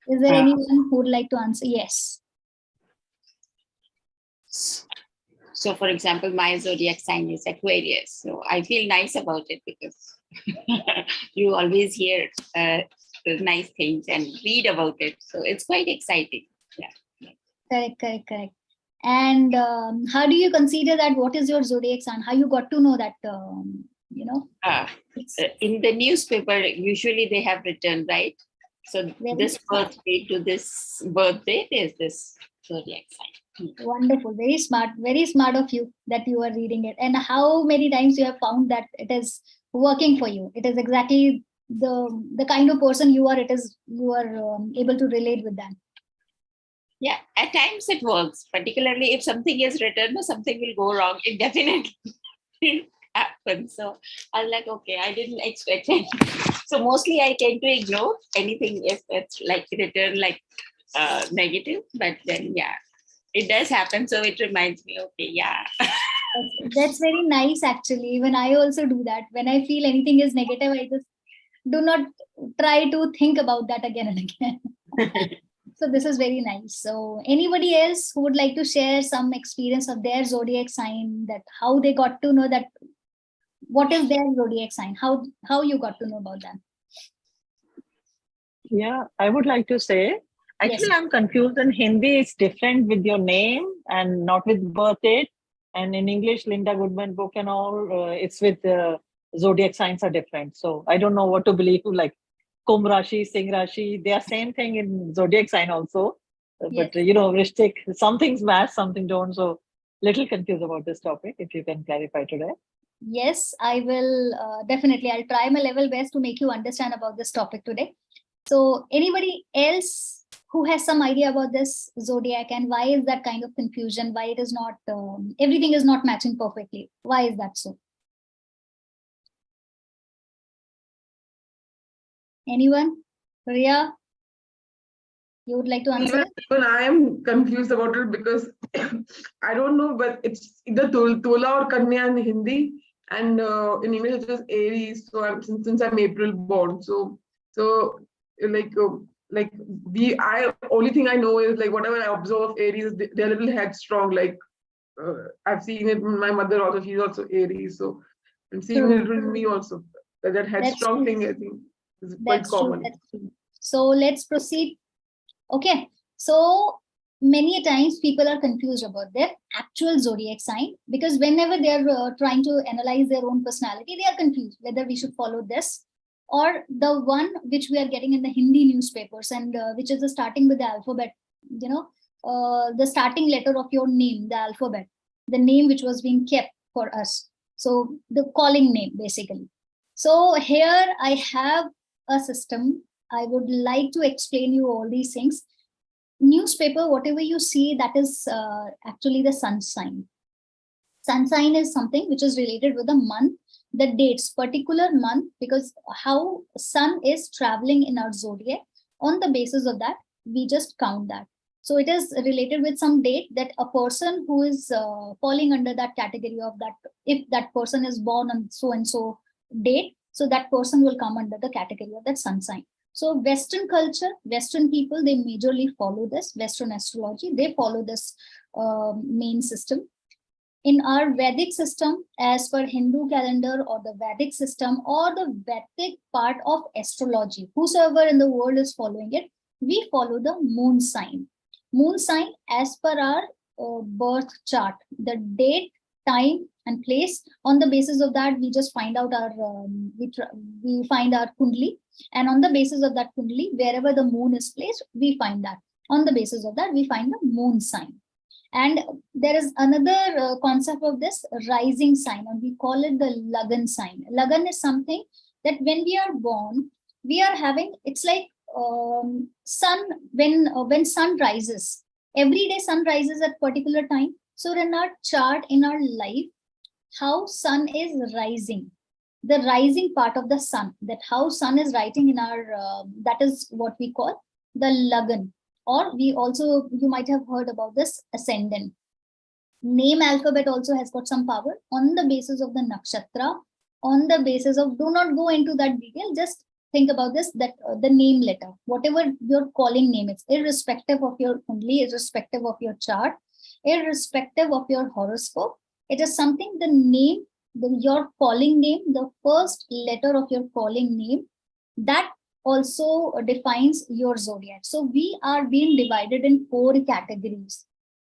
Is there Uh, anyone who would like to answer? Yes. So, for example, my zodiac sign is Aquarius. So I feel nice about it because you always hear nice things and read about it. So it's quite exciting. Yeah. Correct. And how do you consider that? What is your zodiac sign? How you got to know that? In the newspaper, usually they have written, right? So this Smart. birthday to this birthday is this zodiac sign. Wonderful, very smart of you that you are reading it. And how many times you have found that it is working for you? It is exactly the kind of person you are. It is you are able to relate with that. Yeah, at times it works, particularly if something is written or something will go wrong, it definitely happens. So I'm like, okay, I didn't expect it. So mostly I tend to ignore anything if it's like written like negative, but then yeah, it does happen. So it reminds me, okay, yeah. That's very nice actually. Even I also do that. When I feel anything is negative, I just do not try to think about that again and again. So this is very nice. So anybody else who would like to share some experience of their zodiac sign, that how they got to know that what is their zodiac sign, how you got to know about them? Yeah, I would like to say, actually, Yes. I'm confused. In Hindi, it's different with your name and not with birth date. And in English, Linda Goodman book and all, it's with zodiac signs are different. So I don't know what to believe. Like Kumbh Rashi, Singh Rashi, they are same thing in zodiac sign also. Yes. But Vrishtik, some things match, something don't. So little confused about this topic. If you can clarify today. Yes, I will definitely. I'll try my level best to make you understand about this topic today. So anybody else who has some idea about this zodiac and why is that kind of confusion? Why it is not, everything is not matching perfectly? Why is that so? Anyone? Riya, you would like to answer it? Even I am confused about it because I don't know, but it's either Tula or Kanya in Hindi, and in English it is Aries. So since I'm April born, so I only thing I know is like whatever I observe of Aries, they're a little headstrong. Like I've seen it in my mother also. She's also Aries, so I'm seeing it in me also. That headstrong thing, I think, is quite common. That's true. So let's proceed. Okay, so many times people are confused about their actual zodiac sign, because whenever they are trying to analyze their own personality, they are confused whether we should follow this or the one which we are getting in the Hindi newspapers, and which is the starting with the alphabet, the starting letter of your name, the alphabet, the name which was being kept for us. So the calling name basically. So here I have a system. I would like to explain you all these things. Newspaper, whatever you see, that is actually the sun sign. Sun sign is something which is related with the month, the dates, particular month, because how sun is traveling in our zodiac. On the basis of that, we just count that. So it is related with some date that a person who is falling under that category of that, if that person is born on so and so date, so that person will come under the category of that sun sign. So Western culture, Western people, they majorly follow this. Western astrology, they follow this main system. In our Vedic system, as per Hindu calendar or the Vedic system or the Vedic part of astrology, whosoever in the world is following it, we follow the moon sign. Moon sign as per our birth chart, the date, time and place. On the basis of that, we just find out our, we find our kundli, and on the basis of that kundli, wherever the moon is placed, we find that. On the basis of that, we find the moon sign. And there is another concept of this rising sign, and we call it the Lagan sign. Lagan is something that when we are born, we are having, it's like sun, when sun rises, every day sun rises at particular time. So in our chart, in our life, how sun is rising, the rising part of the sun, that how sun is rising in our, that is what we call the Lagan. Or we also, you might have heard about this ascendant. Name alphabet also has got some power on the basis of the nakshatra, on the basis of, do not go into that detail, just think about this, that the name letter, whatever your calling name is, irrespective of your kundli, irrespective of your chart, irrespective of your horoscope, it is something, the name, your calling name, the first letter of your calling name, that also defines your zodiac. So we are being divided in 4 categories.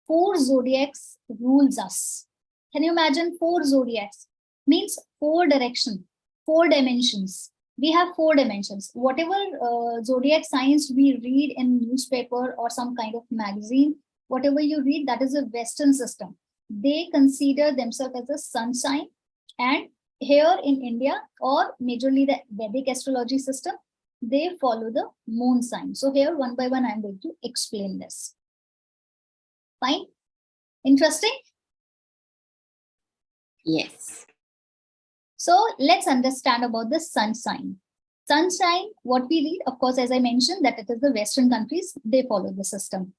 4 zodiacs rules us. Can you imagine 4 zodiacs? Means 4 direction, 4 dimensions. We have 4 dimensions. Whatever zodiac signs we read in newspaper or some kind of magazine, whatever you read, that is a Western system. They consider themselves as a sun sign. And here in India, or majorly the Vedic astrology system, they follow the moon sign. So here, one by one, I'm going to explain this. Fine? Interesting? Yes. So let's understand about the sun sign. Sun sign, what we read, of course, as I mentioned, that it is the Western countries, they follow the system.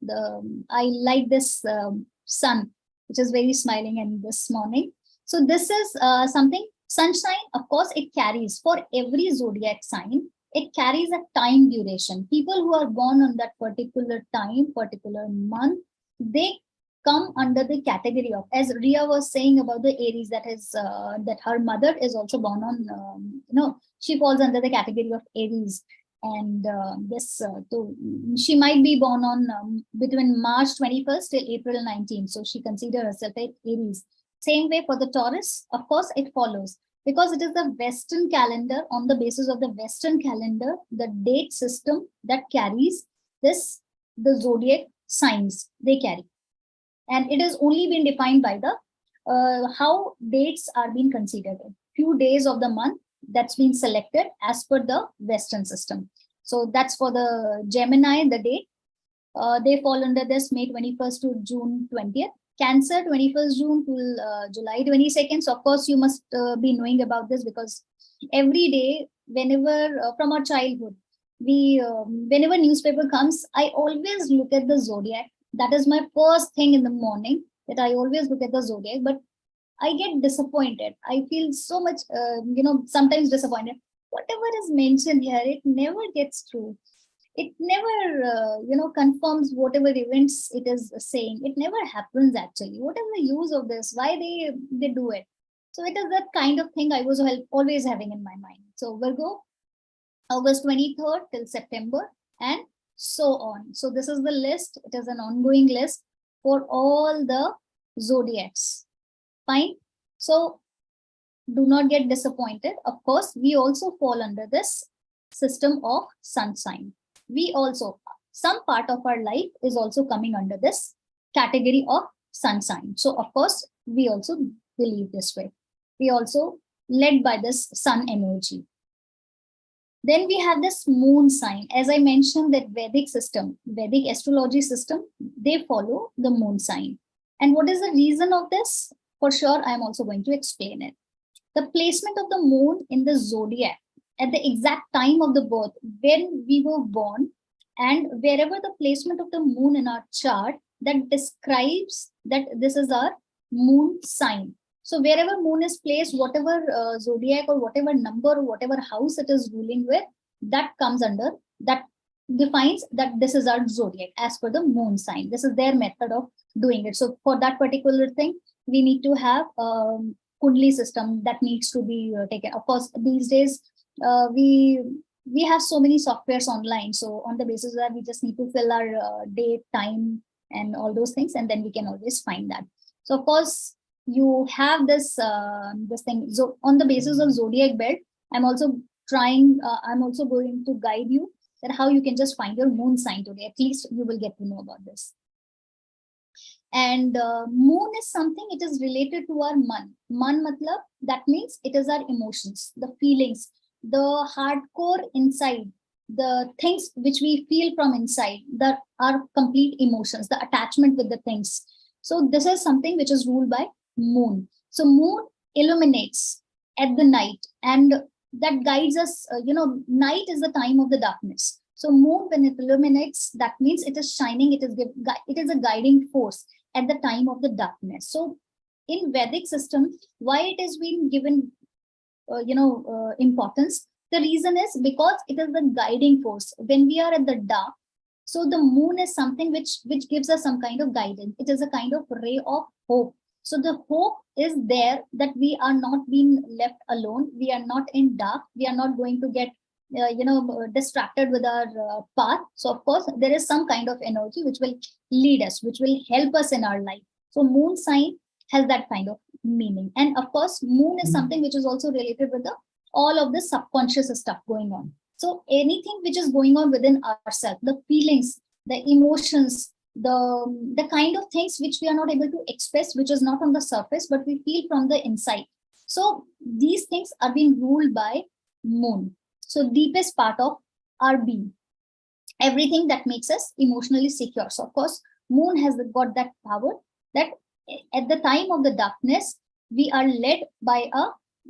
I like this sun, which is very smiling in this morning. So this is something, sunshine, of course, it carries for every zodiac sign, it carries a time duration. People who are born on that particular time, particular month, they come under the category of, as Ria was saying about the Aries, that is that her mother is also born on, she falls under the category of Aries. And she might be born on between March 21st till April 19th. So she considers herself an Aries. Same way for the Taurus, of course, it follows. Because it is the Western calendar, on the basis of the Western calendar, the date system that carries this, the zodiac signs they carry. And it has only been defined by the how dates are being considered. Few days of the month that's been selected as per the Western system. So that's for the Gemini, the date. They fall under this May 21st to June 20th. Cancer, 21st June till July 22nd. So of course you must be knowing about this, because every day, whenever from our childhood, we whenever newspaper comes, I always look at the zodiac. That is my first thing in the morning, that I always look at the zodiac. But I get disappointed. I feel so much, sometimes disappointed. Whatever is mentioned here, it never gets true. It never, confirms whatever events it is saying. It never happens actually. What is the use of this? Why they do it? So it is that kind of thing I was always having in my mind. So Virgo, August 23rd till September, and so on. So this is the list. It is an ongoing list for all the zodiacs. Fine. So do not get disappointed. Of course, we also fall under this system of sun sign. We also, some part of our life is also coming under this category of sun sign. So of course, we also believe this way. We also led by this sun energy. Then we have this moon sign. As I mentioned, that Vedic system, Vedic astrology system, they follow the moon sign. And what is the reason of this? For sure, I am also going to explain it. The placement of the moon in the zodiac at the exact time of the birth, when we were born, and wherever the placement of the moon in our chart, that describes that this is our moon sign. So wherever moon is placed, whatever zodiac or whatever number or whatever house it is ruling with, that comes under, that defines that this is our zodiac as per the moon sign. This is their method of doing it. So for that particular thing, we need to have Kundli system that needs to be taken. Of course, these days, we have so many softwares online. So on the basis of that, we just need to fill our date, time, and all those things, and then we can always find that. So of course, you have this this thing. So on the basis of zodiac belt, I'm also trying. I'm also going to guide you that how you can just find your moon sign today. At least you will get to know about this. And moon is something, it is related to our man. Man matlab, that means it is our emotions, the feelings, the hardcore inside, the things which we feel from inside, that are complete emotions, the attachment with the things. So this is something which is ruled by moon. So moon illuminates at the night, and that guides us. Night is the time of the darkness. So moon, when it illuminates, that means it is shining. It is a guiding force at the time of the darkness. So in Vedic system, why it is being given importance? The reason is because it is the guiding force. When we are at the dark, so the moon is something which gives us some kind of guidance. It is a kind of ray of hope. So the hope is there that we are not being left alone. We are not in dark. We are not going to get distracted with our path. So of course there is some kind of energy which will lead us, which will help us in our life. So moon sign has that kind of meaning. And of course moon is something which is also related with the all of the subconscious stuff going on. So anything which is going on within ourselves, the feelings, the emotions, the kind of things which we are not able to express, which is not on the surface, but we feel from the inside. So these things are being ruled by moon. So deepest part of our being, everything that makes us emotionally secure. So of course, moon has got that power that at the time of the darkness, we are led by a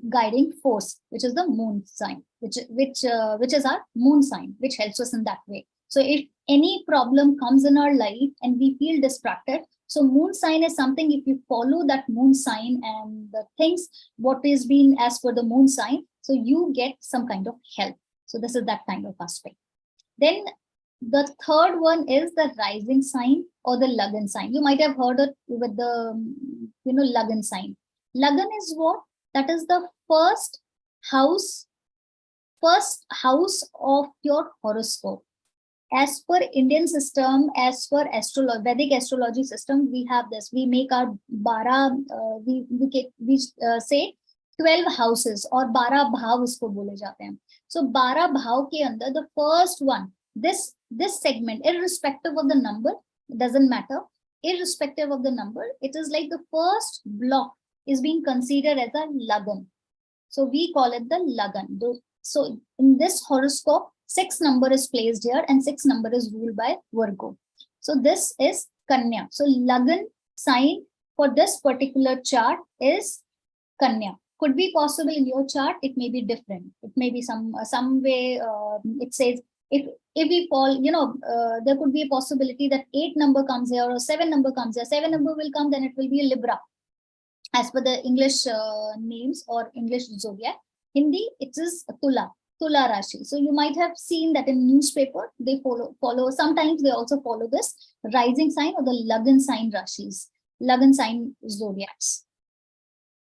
guiding force, which is the moon sign, which is our moon sign, which helps us in that way. So if any problem comes in our life and we feel distracted, so moon sign is something, if you follow that moon sign and the things, what is being as per the moon sign, so you get some kind of help. So this is that kind of aspect. Then the third one is the rising sign or the Lagan sign. You might have heard it with the, Lagan sign. Lagan is what? That is the first house of your horoscope. As per Indian system, as per Vedic astrology system, we have this. We make our we say 12 houses or 12 bhav usko bole jate hain. So 12 bhav ke andar, the first one, this segment, irrespective of the number, doesn't matter. Irrespective of the number, it is like the first block is being considered as a Lagan. So we call it the Lagan. So in this horoscope, 6 number is placed here and 6 number is ruled by Virgo. So this is Kanya. So Lagan sign for this particular chart is Kanya. Could be possible in your chart. It may be different. It may be some way. It says if we fall, there could be a possibility that 8 number comes here or 7 number comes here. 7 number will come, then it will be a Libra, as per the English names or English zodiac. Hindi, it is Tula Rashi. So you might have seen that in newspaper, they follow. Sometimes they also follow this rising sign or the Lagan sign Rashis, Lagan sign zodiacs.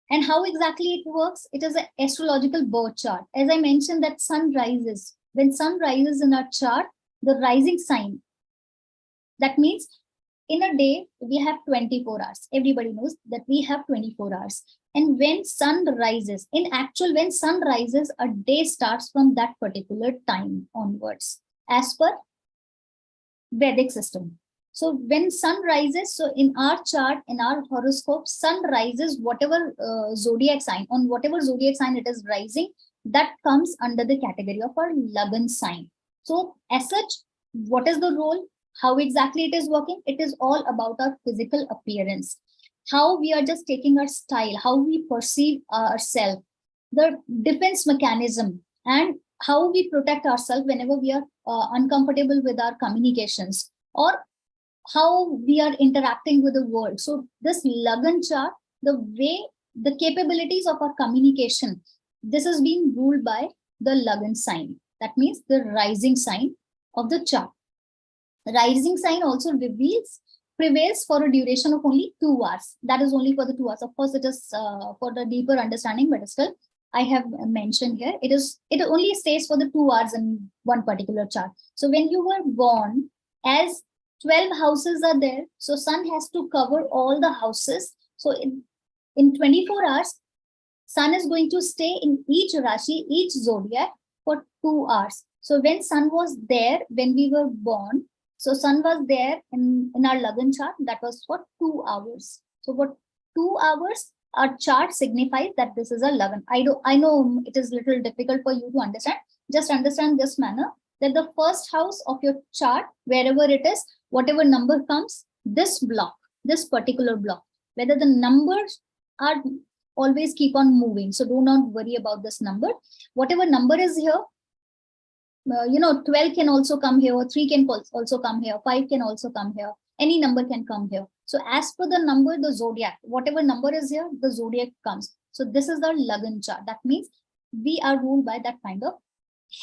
And how exactly it works? It is an astrological birth chart. As I mentioned, that sun rises. When sun rises in our chart, the rising sign, that means in a day, we have 24 hours. Everybody knows that we have 24 hours. And when sun rises, in actual, when sun rises, a day starts from that particular time onwards, as per Vedic system. So when sun rises, so in our chart, in our horoscope, sun rises, whatever zodiac sign, on whatever zodiac sign it is rising, that comes under the category of our Lagan sign. So as such, what is the role? How exactly it is working? It is all about our physical appearance. How we are just taking our style, how we perceive ourselves, the defense mechanism, and how we protect ourselves whenever we are uncomfortable with our communications, or how we are interacting with the world. So this Lagan chart, the way, the capabilities of our communication, this is being ruled by the Lagan sign. That means the rising sign of the chart. Rising sign also prevails for a duration of only 2 hours. That is only for the 2 hours. Of course, it is for the deeper understanding, but still, I have mentioned here, it only stays for the 2 hours in one particular chart. So when you were born, as 12 houses are there, so sun has to cover all the houses. So in 24 hours, sun is going to stay in each Rashi, each zodiac for 2 hours. So when sun was there, when we were born, so sun was there in our Lagan chart, that was for 2 hours. So for 2 hours, our chart signifies that this is a Lagan. I know it is a little difficult for you to understand. Just understand this manner, that the first house of your chart, wherever it is, whatever number comes, this block, this particular block, whether the numbers are always keep on moving. So do not worry about this number. Whatever number is here, 12 can also come here, 3 can also come here, 5 can also come here, any number can come here. So as per the number, the zodiac, whatever number is here, the zodiac comes. So this is the Lagan chart. That means we are ruled by that kind of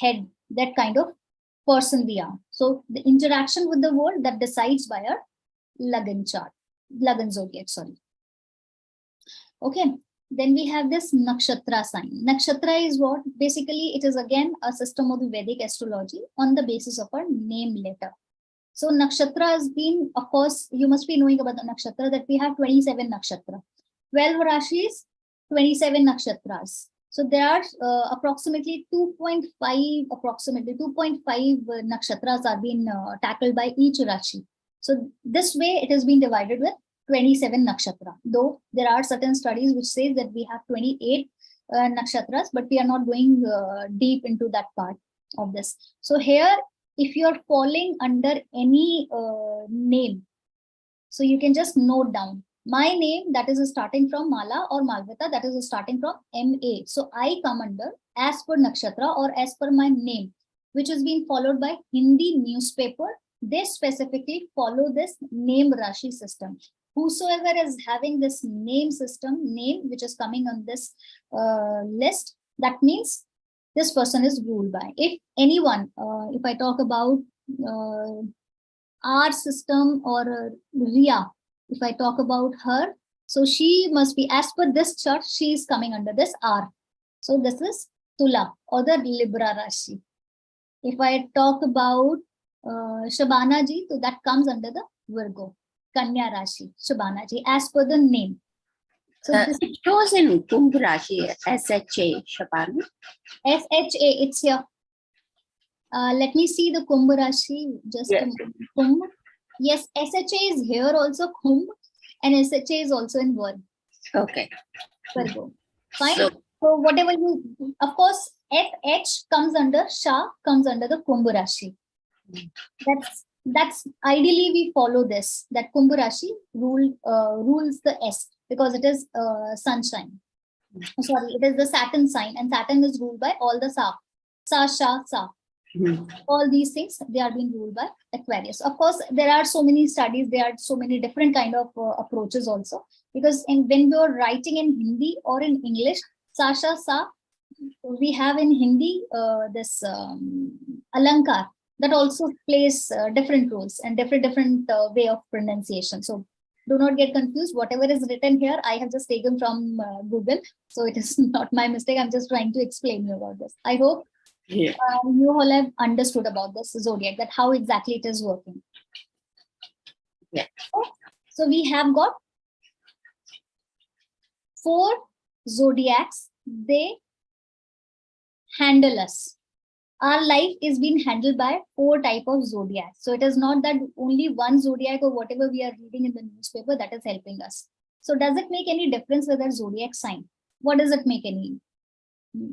head, that kind of person we are. So the interaction with the world that decides by our Lagan chart, Lagan zodiac, sorry. Okay, then we have this nakshatra sign. Nakshatra is what? Basically, it is again a system of the Vedic astrology on the basis of our name letter. So nakshatra has been, of course, you must be knowing about the nakshatra that we have 27 nakshatra. 12 rashis, 27 nakshatras. So there are approximately 2.5 nakshatras are being tackled by each rashi. So this way it has been divided with 27 nakshatra. Though there are certain studies which say that we have 28 nakshatras, but we are not going deep into that part of this. So here, if you are falling under any name, so you can just note down my name, that is starting from Mala, or Malvitha, that is starting from MA. So I come under as per nakshatra or as per my name, which is being followed by Hindi newspaper. They specifically follow this name Rashi system. Whosoever is having this name system, name which is coming on this list, that means this person is ruled by. If anyone, if I talk about R system or Ria, if I talk about her, so she must be, as per this chart, she is coming under this R. So this is Tula or the Libra Rashi. If I talk about Shabana ji, so that comes under the Virgo, Kanya Rashi, Shabana ji, as per the name. So this It shows in Kumbh Rashi, SHA, Shabana. SHA, it's here. Let me see the Kumbh Rashi. Just Yes. Kumbh. Yes, SHA is here also, Kumbh, and SHA is also in Okay. Virgo. Fine. So, So whatever you, of course, FH comes under Shah, comes under the Kumbh Rashi. That's ideally we follow this, that Kumbh Rashi rules the S, because it is sunshine. Sorry, it is the Saturn sign, and Saturn is ruled by all the Sa, Sha, Sa. All these things, they are being ruled by Aquarius. Of course, there are so many studies, there are so many different kind of approaches also, because when you're writing in Hindi or in English, Sasha, Sa, we have in Hindi this Alankar that also plays different roles and different way of pronunciation. So do not get confused. Whatever is written here, I have just taken from Google. So it is not my mistake. I'm just trying to explain you about this. I hope yeah. you all have understood about this zodiac, that how exactly it is working. Yeah. So we have got 4 zodiacs. They handle us. Our life is being handled by 4 type of zodiacs. So it is not that only one zodiac or whatever we are reading in the newspaper that is helping us. So does it make any difference with our zodiac sign? What does it make any?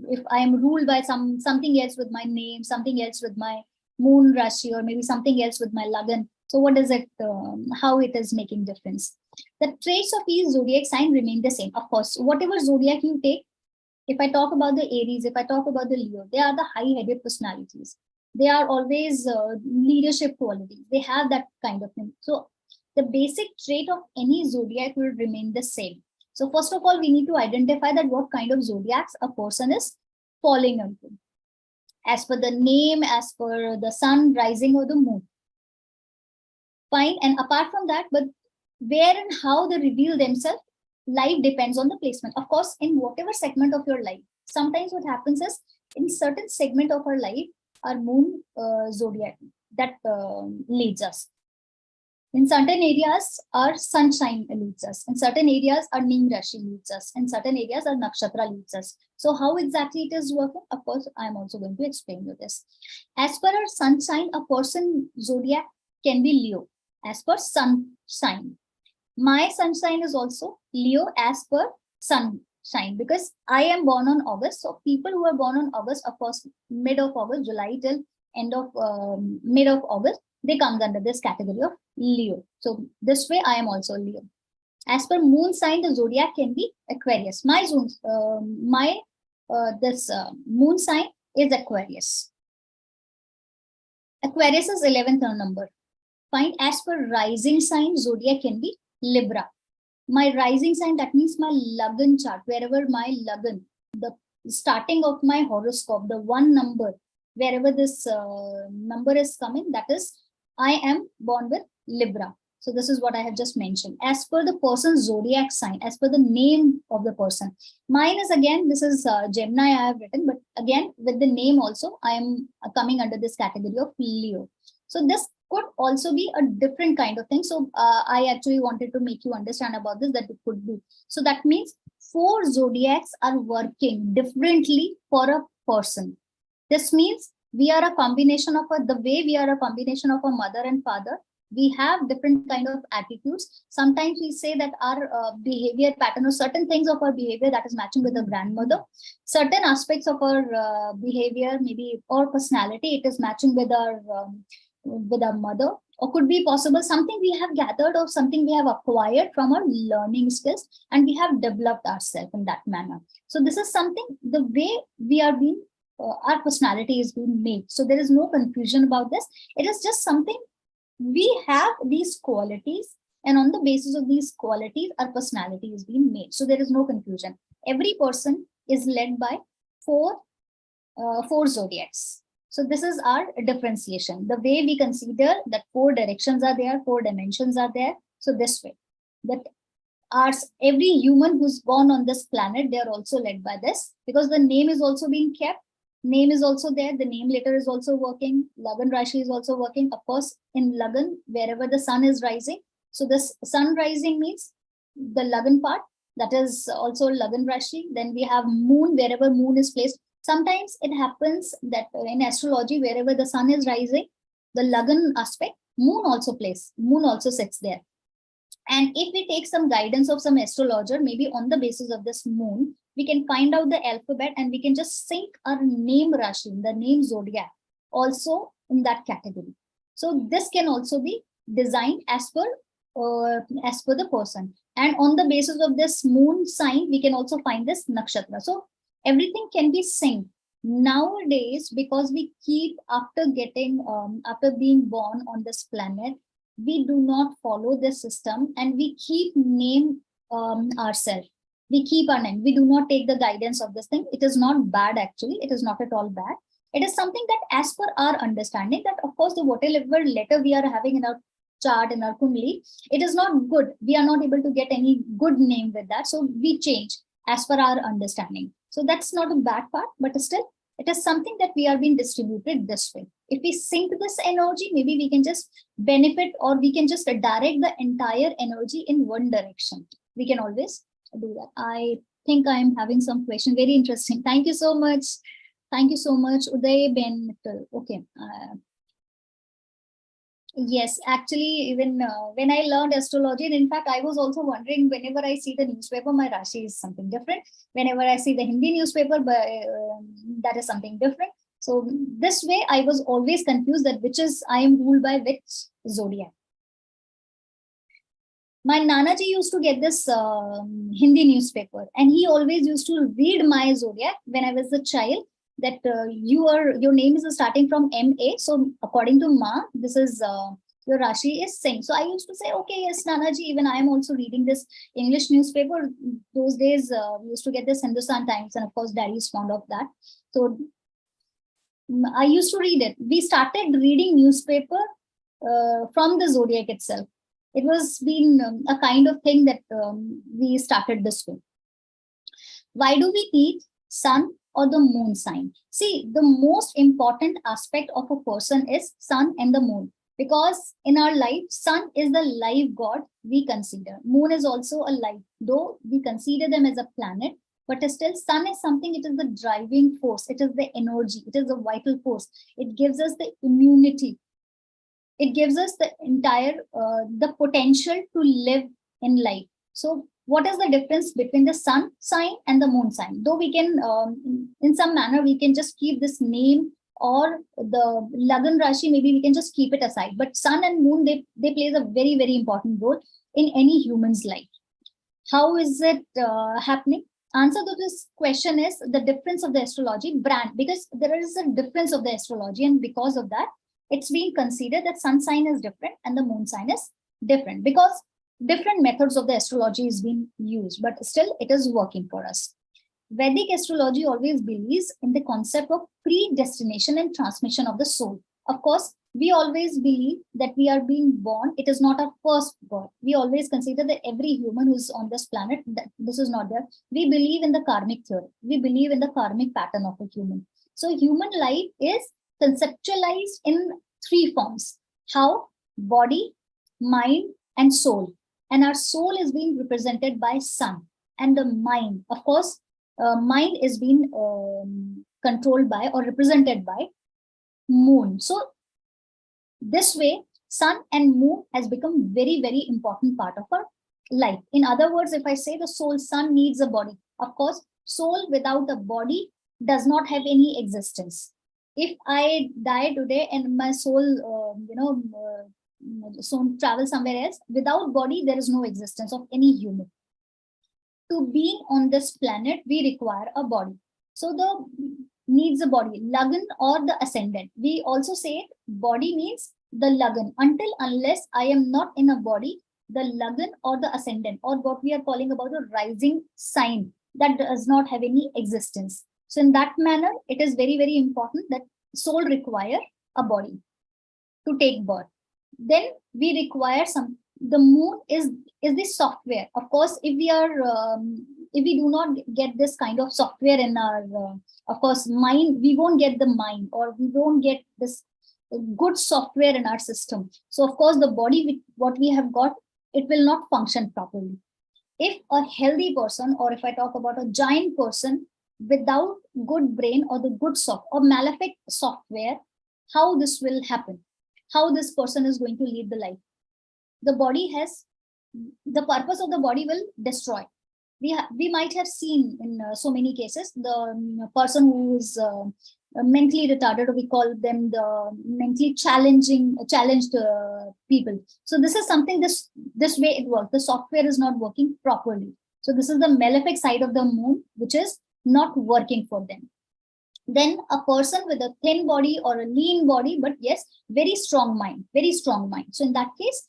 If I am ruled by something else with my name, something else with my moon rashi, or maybe something else with my lagan. So what is it, how it is making difference? The traits of each zodiac sign remain the same. Of course, whatever zodiac you take, if I talk about the Aries, if I talk about the Leo, they are the high-headed personalities. They are always leadership qualities. They have that kind of thing. So the basic trait of any zodiac will remain the same. So first of all, we need to identify that what kind of zodiacs a person is falling into, as per the name, as per the sun, rising, or the moon. Fine. And apart from that, but where and how they reveal themselves, life depends on the placement. Of course, in whatever segment of your life, sometimes what happens is in certain segment of our life, our moon zodiac that leads us. In certain areas, our sunshine leads us. In certain areas, our Neem Rashi leads us. In certain areas, our Nakshatra leads us. So how exactly it is working? Of course, I am also going to explain you this. As per our sun sign, a person zodiac can be Leo, as per sun sign. My sun sign is also Leo as per sun sign, because I am born on August. So people who are born on August, of course, mid of August, July till end of mid of August, they come under this category of Leo. So this way I am also Leo. As per moon sign, the zodiac can be Aquarius. My moon sign is Aquarius. Aquarius is 11th number. Fine. As per rising sign, zodiac can be Libra. My rising sign, that means my Lagan chart, wherever my Lagan, the starting of my horoscope, the one number wherever this number is coming, that is, I am born with Libra. So this is what I have just mentioned. As per the person's zodiac sign, as per the name of the person. Mine is, again, this is Gemini I have written, but again, with the name also, I am coming under this category of Leo. So this could also be a different kind of thing. So I actually wanted to make you understand about this, that it could be. So that means 4 zodiacs are working differently for a person. This means we are a combination of the way we are a combination of a mother and father. We have different kind of attitudes. Sometimes we say that our behavior pattern or certain things of our behavior that is matching with the grandmother. Certain aspects of our behavior, maybe or personality, it is matching with our mother, or could be possible something we have gathered or something we have acquired from our learning skills, and we have developed ourselves in that manner. So this is something, the way we are being, our personality is being made. So there is no confusion about this. It is just something, we have these qualities, and on the basis of these qualities, our personality is being made. So there is no confusion. Every person is led by four zodiacs. So this is our differentiation. The way we consider that 4 directions are there, 4 dimensions are there. So this way, that every human who's born on this planet, they are also led by this, because the name is also being kept. Name is also there. The name letter is also working. Lagan Rashi is also working. Of course, in Lagan, wherever the sun is rising. So this sun rising means the Lagan part, that is also Lagan Rashi. Then we have moon, wherever moon is placed. Sometimes it happens that in astrology, wherever the sun is rising, the Lagan aspect, moon also sits there. And if we take some guidance of some astrologer, maybe on the basis of this moon, we can find out the alphabet and we can just sync our name Rashi, the name zodiac, also in that category. So this can also be designed as per the person. And on the basis of this moon sign, we can also find this nakshatra. So everything can be synced. Nowadays, because we keep, after being born on this planet, we do not follow this system, and we keep name ourselves. We keep our name. We do not take the guidance of this thing. It is not bad, actually. It is not at all bad. It is something that, as per our understanding, that of course, the whatever letter we are having in our chart, in our kundli, it is not good. We are not able to get any good name with that. So we change as per our understanding. So that's not a bad part, but still, it is something that we are being distributed this way. If we sync this energy, maybe we can just benefit, or we can just direct the entire energy in one direction. We can always do that. I think I'm having some question. Very interesting. Thank you so much. Thank you so much, Uday Ben. Okay. Yes, actually, even when I learned astrology, and in fact, I was also wondering, whenever I see the newspaper, my Rashi is something different. Whenever I see the Hindi newspaper, that is something different. So this way, I was always confused that I am ruled by which zodiac. My Nanaji used to get this Hindi newspaper, and he always used to read my zodiac when I was a child, that your name is starting from MA. So according to Ma, this is your Rashi is Singh. So I used to say, okay, yes, Nanaji, even I am also reading this English newspaper. Those days we used to get this Hindustan Times, and of course, Daddy is fond of that. So I used to read it. We started reading newspaper from the zodiac itself. It was been a kind of thing that we started this way. Why do we teach sun or the moon sign? See, the most important aspect of a person is sun and the moon, because in our life, sun is the life god we consider. Moon is also a life, though we consider them as a planet, but still sun is something, it is the driving force, it is the energy, it is the vital force. It gives us the immunity. It gives us the entire, the potential to live in life. So what is the difference between the sun sign and the moon sign? Though we can, in some manner, we can just keep this name or the Lagan Rashi, maybe we can just keep it aside. But sun and moon, they plays a very, very important role in any human's life. How is it happening? Answer to this question is the difference of the astrology brand, because there is a difference of the astrology, and because of that, it's being considered that sun sign is different and the moon sign is different, because different methods of the astrology is being used, but still it is working for us. Vedic astrology always believes in the concept of predestination and transmission of the soul. Of course, we always believe that we are being born. It is not our first birth. We always consider that every human who is on this planet, that this is not there. We believe in the karmic theory. We believe in the karmic pattern of a human. So human life is conceptualized in three forms: how, body, mind, and soul. And our soul is being represented by sun, and the mind, of course, mind is being controlled by or represented by moon. So this way, sun and moon has become very, very important part of our life. In other words, if I say the soul, sun needs a body. Of course, soul without a body does not have any existence. If I die today and my soul, soul travel somewhere else, without body, there is no existence of any human. To being on this planet, we require a body. So the needs a body, lagan or the ascendant. We also say body means the lagan. Until unless I am not in a body, the lagan or the ascendant, or what we are calling about a rising sign, that does not have any existence. So in that manner, it is very, very important that soul require a body to take birth. Then we require some. The moon is the software. Of course, if we are if we do not get this kind of software in our of course mind, we won't get the mind, or we don't get this good software in our system. So of course the body with what we have got, it will not function properly. If a healthy person, or if I talk about a giant person without good brain or the good soft or malefic software, how this will happen, how this person is going to lead the life. The body has, the purpose of the body will destroy. We might have seen in so many cases the person who is mentally retarded, or we call them the mentally challenged people. So this is something, this way it works. The software is not working properly. So this is the malefic side of the moon, which is not working for them. Then a person with a thin body or a lean body, but yes, very strong mind, very strong mind. So in that case,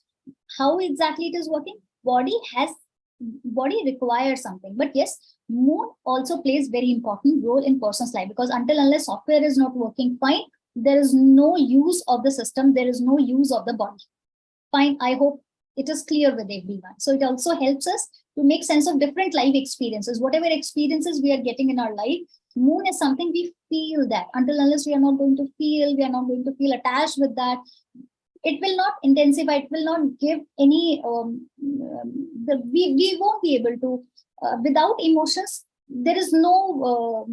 how exactly it is working? Body requires something, but yes, moon also plays very important role in person's life, because until unless software is not working fine, there is no use of the system, there is no use of the body. Fine, I hope it is clear with everyone. So it also helps us to make sense of different life experiences. Whatever experiences we are getting in our life, moon is something we feel that. Until unless we are not going to feel, we are not going to feel attached with that, it will not intensify, it will not give any, we won't be able to, without emotions, there is no,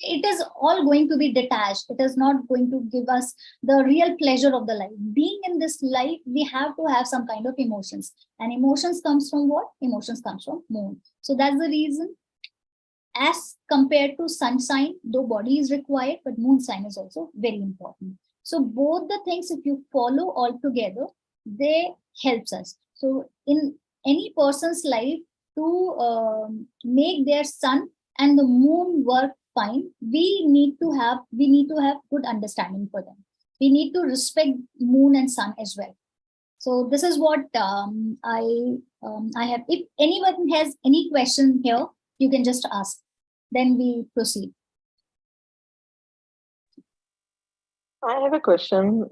it is all going to be detached. It is not going to give us the real pleasure of the life. Being in this life, we have to have some kind of emotions. And emotions comes from what? Emotions comes from moon. So that's the reason, as compared to sun sign, though body is required, but moon sign is also very important. So both the things, if you follow all together, they helps us. So in any person's life, to make their sun and the moon work fine, we need to have good understanding for them. We need to respect moon and sun as well. So this is what I have. If anyone has any question here, you can just ask. Then we proceed. I have a question,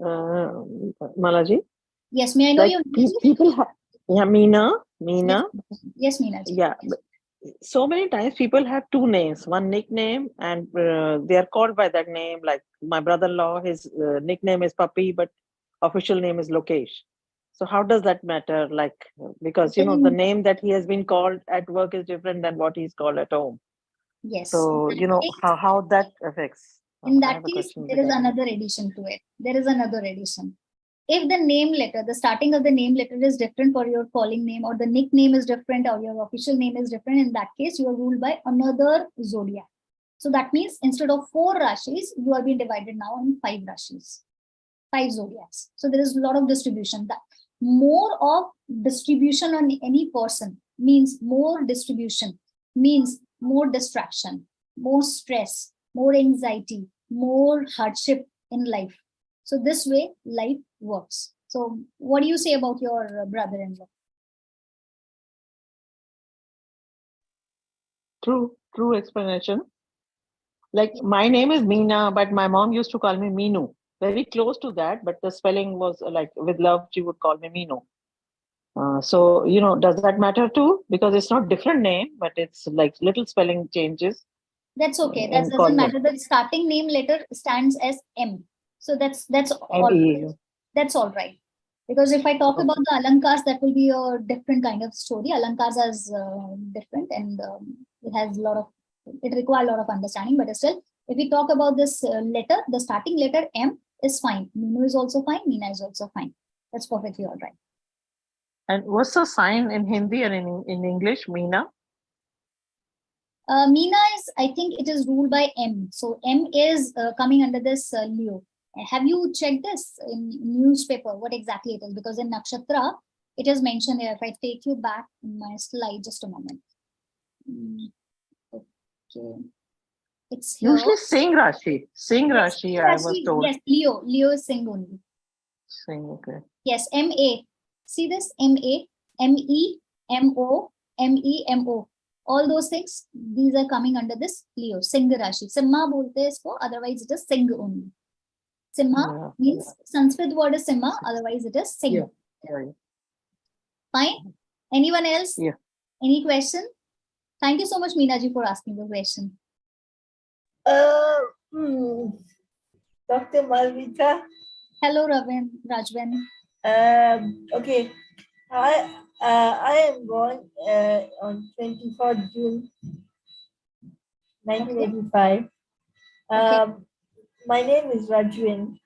Malaji. Yes, may I know your name? People have, yeah, Meena. Yes, Meena. Yeah, so many times people have two names, one nickname, and they are called by that name. Like my brother-in-law, his nickname is Papi, but official name is Lokesh. So how does that matter? Like, because the name that he has been called at work is different than what he's called at home. Yes. So how that affects. In that case, there is another addition to it. There is another addition. If the name letter, the starting of the name letter is different for your calling name, or the nickname is different, or your official name is different, in that case, you are ruled by another zodiac. So that means instead of 4 rashis, you are being divided now in 5 rashis, 5 zodiacs. So there is a lot of distribution. That more of distribution on any person means more distribution, means more distraction, more stress, more anxiety, more hardship in life. So this way life works. So what do you say about your brother-in-law? True. true explanation. Like my name is Meena, but my mom used to call me Meenu. Very close to that, but the spelling was like with love, she would call me Meenu. So, does that matter too? Because it's not different name, but it's like little spelling changes That's okay. That in doesn't calling. matter. The starting name letter stands as M. So that's all. M-E. That's all right. Because if I talk Okay. about the alankars, that will be a different kind of story. Alankars is different, and it requires a lot of understanding. But still, if we talk about this letter, the starting letter M is fine. Meenu is also fine. Meena is also fine. That's perfectly all right. And what's the sign in Hindi and in English, Meena? Meena is, I think it is ruled by M. So M is coming under this Leo. Have you checked this in newspaper, what exactly it is? Because in Nakshatra, it is mentioned here. If I take you back in my slide, just a moment. Okay. It's here. Usually Singh Rashi. Singh Yes, Rashi, I was told. Yes, Leo. Leo is Singh only. Singh, okay. Yes, M-A. See this? M-A, M-E, M-O, M-E-M-O. All those things, these are coming under this Leo, Singh Rashi. Simha bolte isko, otherwise it is Singh only. Simha means Sanskrit word is Simha, otherwise it is Singh. Yeah. Fine. Anyone else? Yeah. Any question? Thank you so much, Meena ji, for asking the question. Dr. Malvitha. Hello, Rajven. Okay, I am born on 24th June 1985. Okay. My name is Rajwin.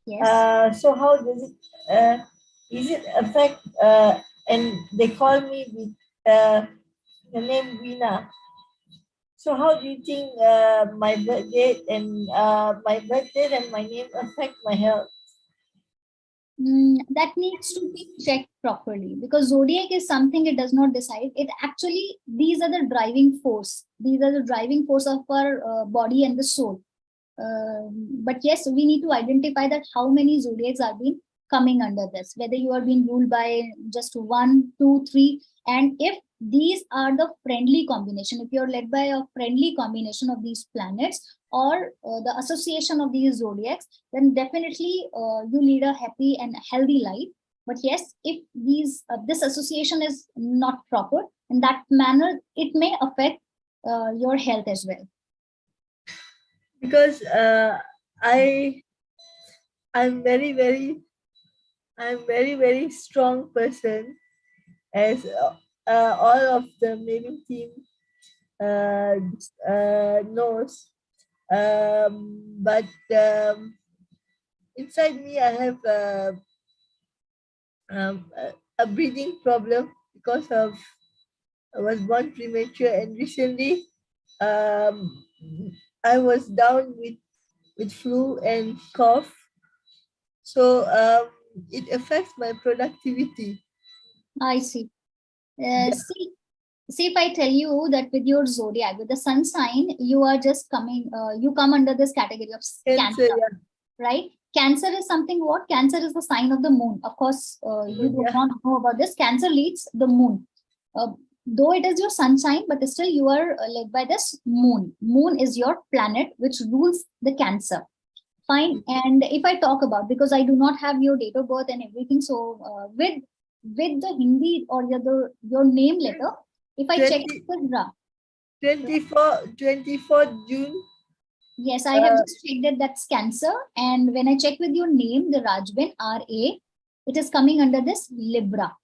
Yes. So how does it affect, and they call me with the name Veena. So how do you think my birth date and my name affect my health? That needs to be checked properly, because zodiac is something it does not decide. It actually, these are the driving force. These are the driving force of our body and the soul. But yes, we need to identify that how many zodiacs are being coming under this, whether you are being ruled by just 1, 2, 3, and if these are the friendly combination, if you're led by a friendly combination of these planets or the association of these zodiacs, then definitely you lead a happy and healthy life. But yes, if this association is not proper, in that manner, it may affect your health as well. Because I'm very very strong person, as all of the Navy team knows. But inside me, I have a breathing problem because of I was born premature, and recently I was down with flu and cough. So it affects my productivity. I see. See, if I tell you that with your zodiac, with the sun sign, you are just coming, you come under this category of Cancer, right? Cancer is something what? Cancer is the sign of the moon. Of course, you do not know about this. Cancer leads the moon. Though it is your sun sign, but still you are led by this moon. Moon is your planet which rules the Cancer. Fine. And if I talk about, because I do not have your date of birth and everything, so with the Hindi or your name letter, if I check the 24th June. Yes, I have just checked that that's Cancer. And when I check with your name, the Rajben, R-A, it is coming under this Libra.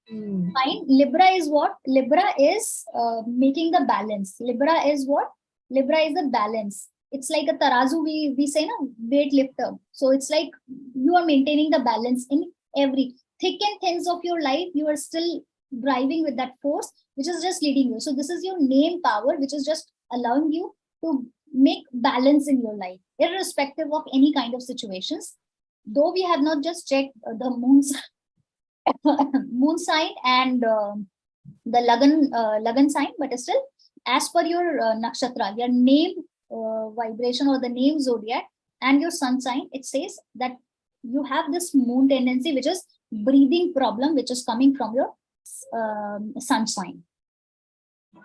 Fine. Libra is what? Libra is making the balance. Libra is what? Libra is the balance. It's like a tarazu, we say, no, weight lifter. So it's like you are maintaining the balance in every thick and thins of your life. You are still driving with that force, which is just leading you. So this is your name power, which is just allowing you to make balance in your life, irrespective of any kind of situations. Though we have not just checked the moon sign and the Lagan sign, but still, as per your nakshatra, your name vibration or the name zodiac and your sun sign, it says that you have this moon tendency, which is breathing problem, which is coming from your sun sign.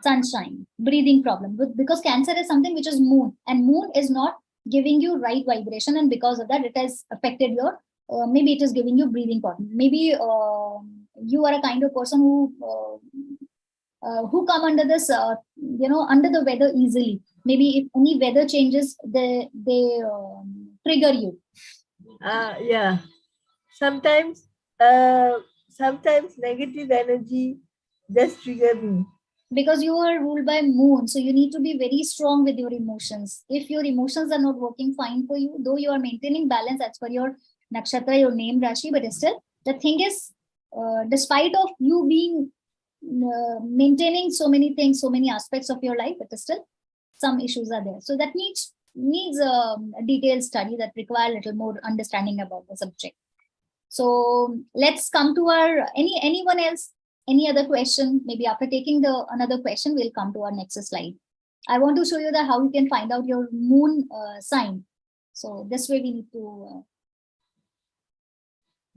sunshine, breathing problem. Because Cancer is something which is moon, and moon is not giving you right vibration, and because of that, it has affected your. Maybe it is giving you breathing problem. Maybe you are a kind of person who come under this, under the weather easily. Maybe if any weather changes, they trigger you. Yeah. Sometimes negative energy just trigger me. Because you are ruled by moon, so you need to be very strong with your emotions. If your emotions are not working fine for you, though you are maintaining balance as per your nakshatra, your name, rashi, but still the thing is, despite of you being maintaining so many things, so many aspects of your life, but still some issues are there. So that needs a detailed study that require a little more understanding about the subject. So let's come to our anyone else. Any other question? Maybe after taking another question, we'll come to our next slide. I want to show you that how you can find out your moon sign. So this way we need to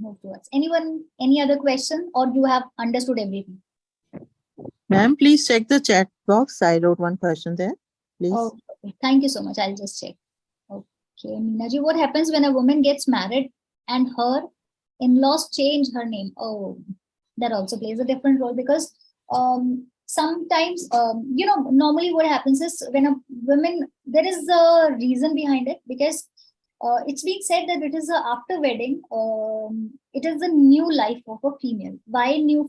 move towards. Anyone, any other question, or you have understood everything? Ma'am, please check the chat box. I wrote one question there, please. Oh, okay. Thank you so much. I'll just check. Okay, Meenaji, what happens when a woman gets married and her in-laws change her name? Oh, that also plays a different role, because sometimes, normally what happens is when a woman, there is a reason behind it, because it's being said that it is after wedding, it is a new life of a female. Why new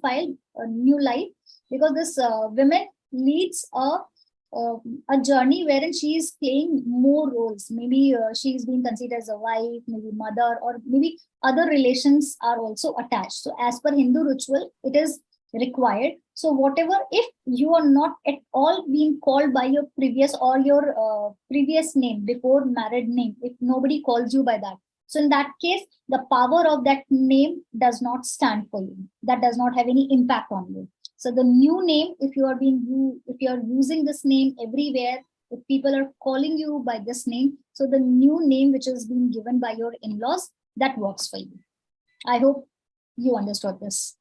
life? Because this woman leads a journey wherein she is playing more roles. Maybe she is being considered as a wife, maybe mother, or maybe other relations are also attached. So as per Hindu ritual, it is required. So whatever, if you are not at all being called by your previous or your previous name, before married name, if nobody calls you by that, so in that case, the power of that name does not stand for you. That does not have any impact on you. So the new name, if you are using this name everywhere, if people are calling you by this name, so the new name which is being given by your in-laws, that works for you. I hope you understood this.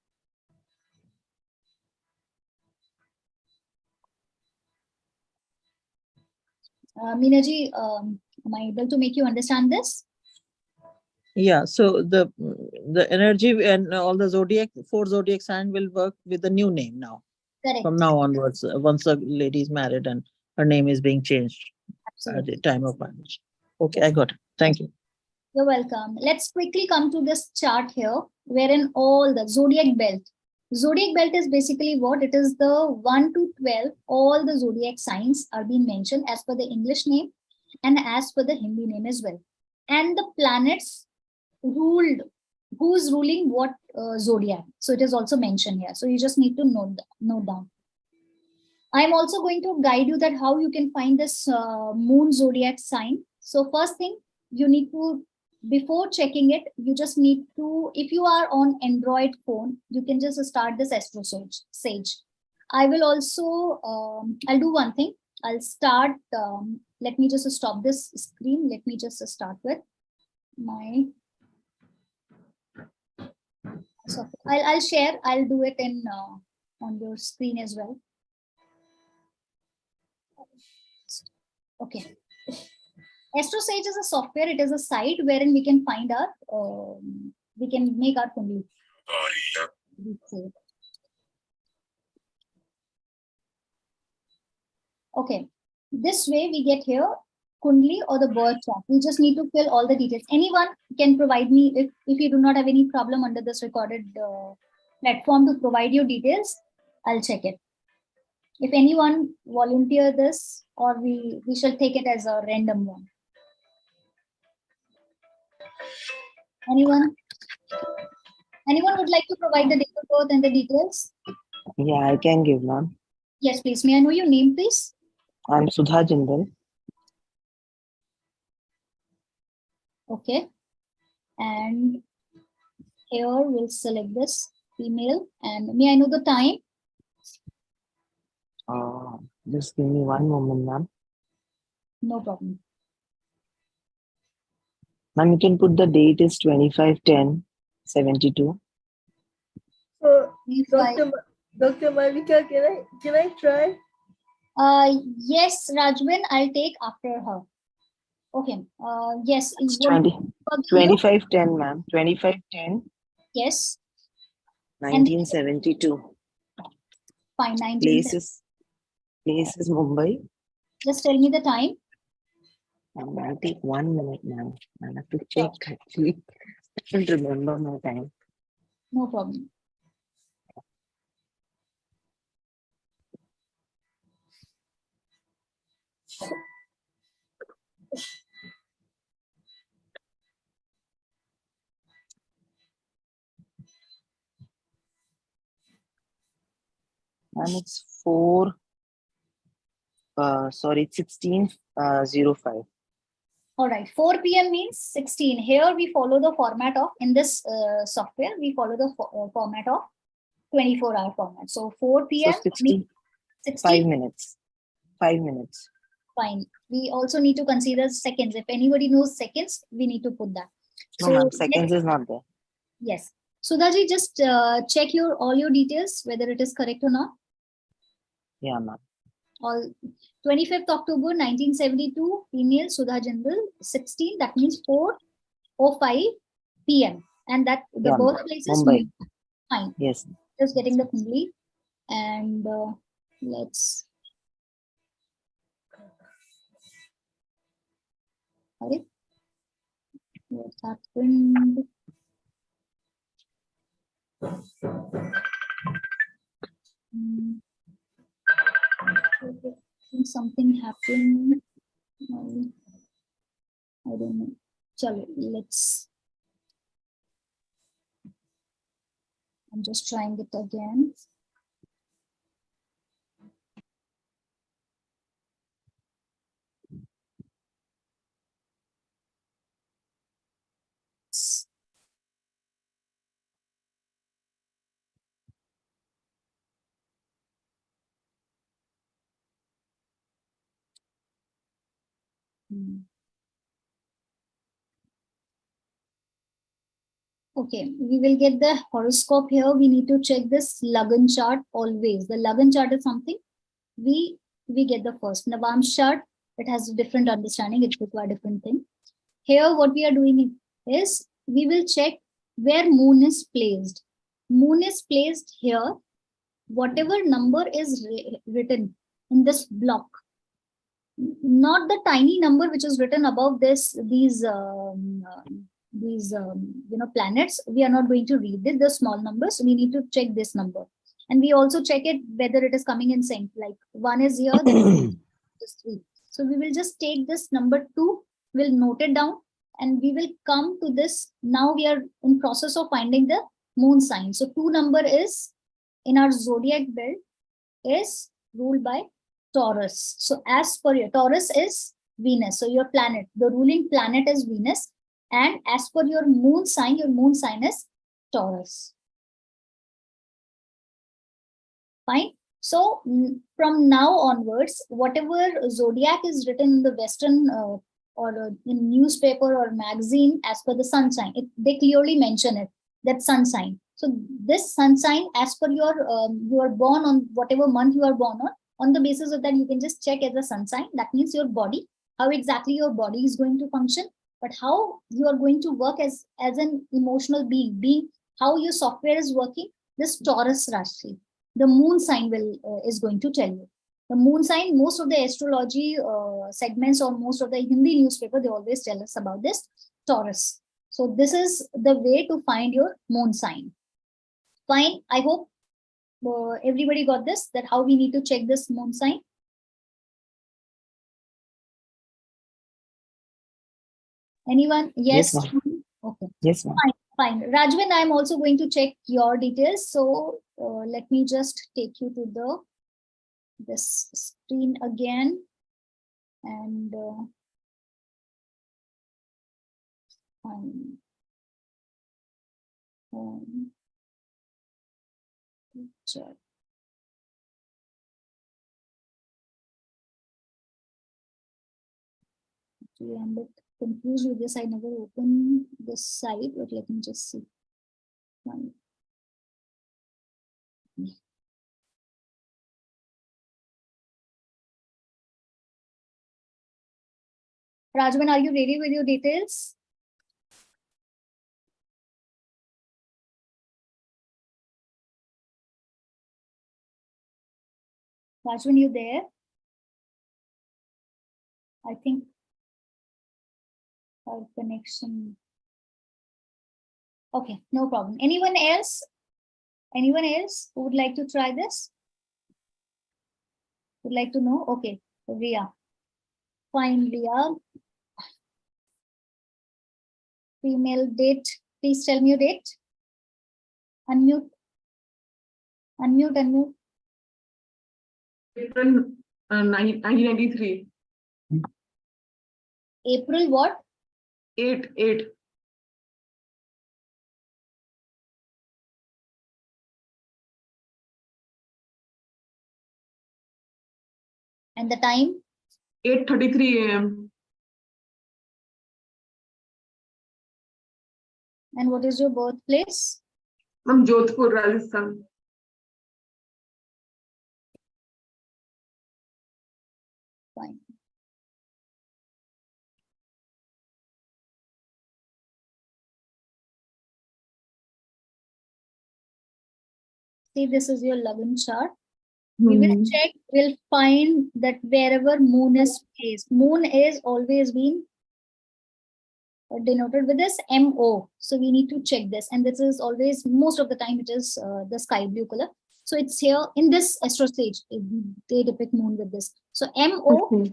Meenaji, am I able to make you understand this? Yeah, so the energy and all the zodiac, 4 zodiac sign will work with the new name now. Correct. From now onwards, once a lady is married and her name is being changed. Absolutely. At the time of marriage. Okay, I got it. Thank you. You're welcome. Let's quickly come to this chart here, wherein all the zodiac belt. Zodiac belt is basically what? It is the 1 to 12. All the zodiac signs are being mentioned as per the English name and as per the Hindi name as well. And the planets ruled, who's ruling what zodiac. So it is also mentioned here. So you just need to note down. I'm also going to guide you that how you can find this moon zodiac sign. So first thing, you need to, before checking it, you just need to, if you are on Android phone, you can just start this Astro Sage. I will also, I'll do one thing. I'll start, let me just stop this screen. Let me just start with my, so I'll share, I'll do it in on your screen as well. Okay. Astro Sage is a software. It is a site wherein we can find our, we can make our Kundli. Okay. This way we get here Kundli or the birth chart. We just need to fill all the details. Anyone can provide me, if you do not have any problem under this recorded platform to provide you details, I'll check it. If anyone volunteer this, or we shall take it as a random one. Anyone would like to provide the date of birth and the details? Yeah, I can give, ma'am. Yes, please. May I know your name, please? I'm Sudha Jindal. Okay. And here we'll select this female. And may I know the time? Just give me one moment, ma'am. No problem. Ma'am, you can put the date is 25/10/72. So, Dr. Malvitha, can I try? Yes, Rajwin, I'll take after her. Okay. Yes. It's you want 20, to for the year? 2510, ma'am. 2510, Yes. And 1972. fine. 19. Place is Mumbai. Just tell me the time. I'll take 1 minute, ma'am. I'll have to Sure. check actually. I don't remember my time. No problem. And it's 16:05. All right. 4 p.m. means 16. Here we follow the format of, in this software, we follow the format of 24-hour format. So 4 So p.m. 65 16. minutes. 5 minutes. Fine. We also need to consider seconds. If anybody knows seconds, we need to put that. No, So ma'am, seconds is not there. yes. Sudhaji, just check all your details, whether it is correct or not. Yeah, ma'am. All 25th October 1972, female Sudha Jindal, 16. That means 4:05 p.m. And that the Yeah, birthplace is Mumbai. fine. Yes. Just getting the complete. And let's. Sorry. What happened? Something happened. I don't know. Chalo, let's. I'm just trying it again. Okay, we will get the horoscope here. We need to check this Lagan chart always. The Lagan chart is something we get the first. Navamsh chart, it has a different understanding. It requires different thing. Here, what we are doing is we will check where moon is placed. Moon is placed here. Whatever number is written in this block, not the tiny number which is written above these planets. We are not going to read this. The small numbers. We need to check this number, and we also check it whether it is coming in sync. Like 1 is here, then is 3. So we will just take this number 2. We'll note it down, and we will come to this. Now we are in process of finding the moon sign. So 2 number is in our zodiac belt is ruled by Taurus. So as per your Taurus is Venus. So your planet, the ruling planet is Venus. And as per your moon sign is Taurus. Fine. So from now onwards, whatever zodiac is written in the Western or in newspaper or magazine as per the sun sign, they clearly mention it, that sun sign. So this sun sign, as per you are born on whatever month you are born on the basis of that, you can just check as a sun sign. That means your body, how exactly your body is going to function, but how you are going to work as an emotional being, how your software is working, this Taurus Rashi, the moon sign is going to tell you. The moon sign, most of the astrology segments or most of the Hindi newspaper, they always tell us about this Taurus. So this is the way to find your moon sign. Fine. I hope everybody got this, that how we need to check this moon sign. Anyone? Yes. Yes, Okay. Yes, ma'am. Fine. Rajwin, I'm also going to check your details. So let me just take you to this screen again. And check. Actually, I'm a bit confused with this. I never opened this site, but let me just see. Fine. Rajman, are you ready with your details? Rajman, you there? I think our connection. Okay, no problem. Anyone else? Anyone else who would like to try this? Would like to know? Okay, Ria. Fine, Ria. Female date. Please tell me your date. Unmute. Unmute, unmute. April 1993. April what? 8. And the time? 8:33 a.m. And what is your birthplace? From Jodhpur, Rajasthan. Fine. See, this is your Lagan chart. We will check, we'll find that wherever moon is placed, moon is always been denoted with this MO. So we need to check this. And this is always, most of the time it is the sky blue color. So it's here in this astro stage, they depict moon with this. So MO,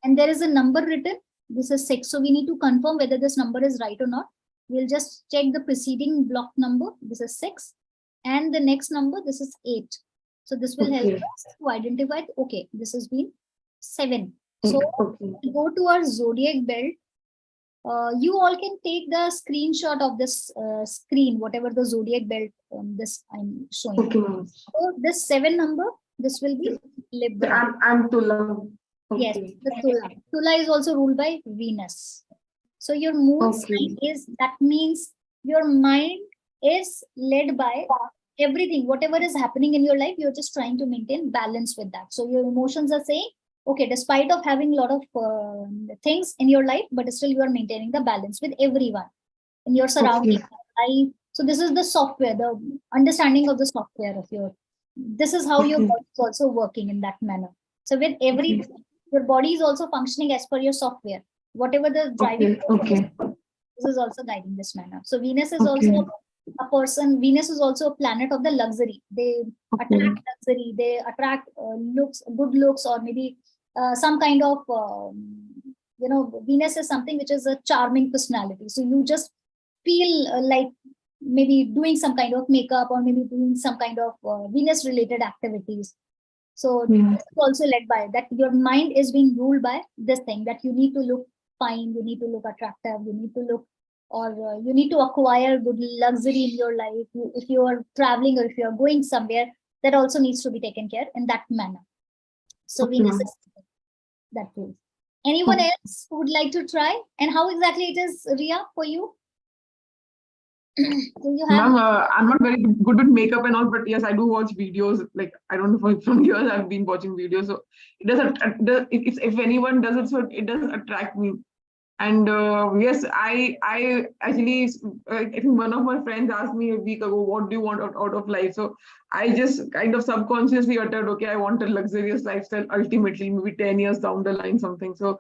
and there is a number written. This is 6. So we need to confirm whether this number is right or not. We'll just check the preceding block number. This is 6. And the next number, this is 8. So this will help us to identify, okay, this has been 7. So we go to our zodiac belt. You all can take the screenshot of this screen, whatever the zodiac belt this I'm showing. So this 7 number, this will be Libra. I'm Tula. Yes, the Tula. Tula is also ruled by Venus. So your moon sign is, that means your mind is led by everything, whatever is happening in your life, you're just trying to maintain balance with that. So your emotions are saying, okay, despite of having a lot of things in your life, but still you are maintaining the balance with everyone in your surroundings. So this is the software, the understanding of the software of your, this is how your body is also working in that manner. So with everything, your body is also functioning as per your software. Whatever the driving, this is also guiding this manner. So Venus is also a person, Venus is also a planet of the luxury. They attract luxury, they attract looks, good looks, or maybe some kind of, you know, Venus is something which is a charming personality. So you just feel like maybe doing some kind of makeup or maybe doing some kind of Venus related activities. So this is also led by that your mind is being ruled by this thing, that you need to look fine, you need to look attractive, you need to look, or you need to acquire good luxury in your life. If you are traveling or if you are going somewhere, that also needs to be taken care in that manner. So Venus is that way. Anyone else who would like to try? And how exactly it is, Ria, for you? Do you have? Ma'am, I'm not very good with makeup and all, but yes, I do watch videos. Like, I don't know, from years I've been watching videos. So it doesn't, if anyone does it, so it does attract me. And yes, I actually, I think one of my friends asked me a week ago, what do you want out of life? So I just kind of subconsciously uttered, okay, I want a luxurious lifestyle ultimately, maybe 10 years down the line, something. So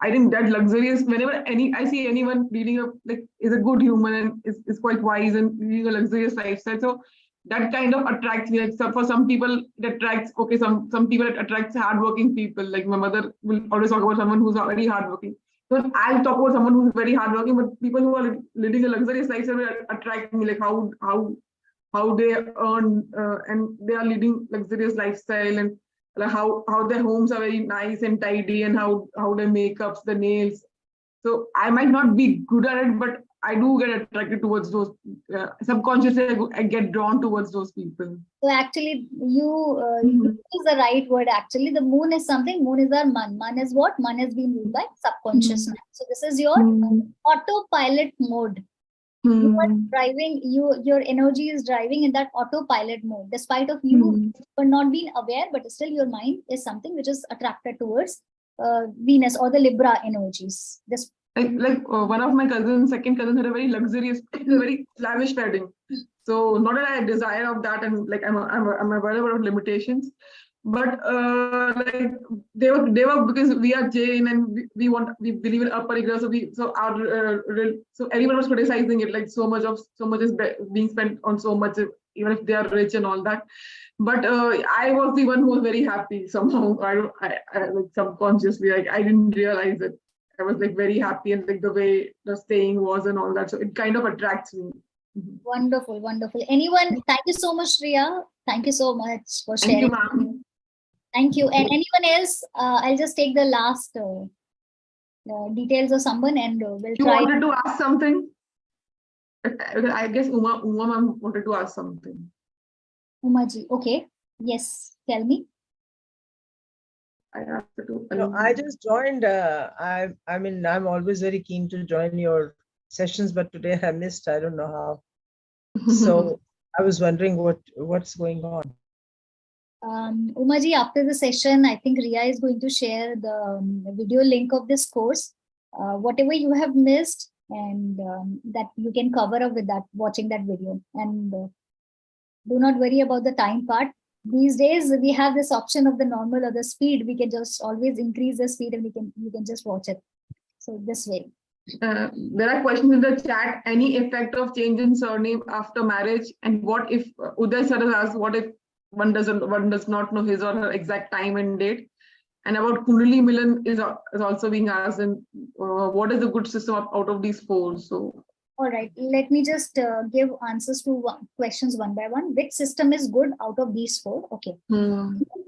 I think that luxurious, whenever I see anyone leading a, like, is a good human and is quite wise and leading a luxurious lifestyle. So that kind of attracts me. Like, so for some people it attracts, okay, some people it attracts hardworking people. Like my mother will always talk about someone who's very hardworking. So I'll talk about someone who's very hardworking, but people who are living a luxurious lifestyle will attract me, like how they earn and they are leading luxurious lifestyle, and like how their homes are very nice and tidy, and how their makeups, the nails. So I might not be good at it, but I do get attracted towards those. Subconsciously, I get drawn towards those people. So actually, you use the right word. Actually, the moon is something. Moon is our man. Man is what? Man has been ruled by subconscious mind. So this is your autopilot mode. You are driving. Your energy is driving in that autopilot mode. Despite of you not being aware, but still your mind is something which is attracted towards Venus or the Libra energies. This One of my cousins, second cousin, had a very luxurious, very lavish wedding. So not that I had desire of that, and like I'm aware of limitations, but like they were because we are Jain and we believe in upper Igra, so everyone was criticizing it, like so much is being spent on so much, even if they are rich and all that. But I was the one who was very happy somehow. I like subconsciously, like I didn't realize it. I was like very happy, and like the way the staying was and all that. So it kind of attracts me. Wonderful, wonderful. Anyone? Thank you so much, Riya. Thank you so much for Thank you, sharing. ma'am. Thank you. And anyone else? I'll just take the last details of someone, and we'll You try. wanted to ask something? I guess Uma ma'am wanted to ask something. Umaji. Okay. Yes. Tell me. I asked her to. No, I just joined. I mean, I'm always very keen to join your sessions, but today I missed. I don't know how. So I was wondering what's going on. Umaji, after the session, I think Riya is going to share the video link of this course. Whatever you have missed, and that you can cover up with that, watching that video. And do not worry about the time part. These days we have this option of the normal or the speed. We can just always increase the speed, and you can just watch it. So this way. There are questions in the chat. Any effect of change in surname after marriage? And what if Uday sir has asked, what if one does not know his or her exact time and date? And about Kundali Milan is also being asked. And what is the good system out of these four? So. All right, let me just give answers to questions one by one. Which system is good out of these four? Okay.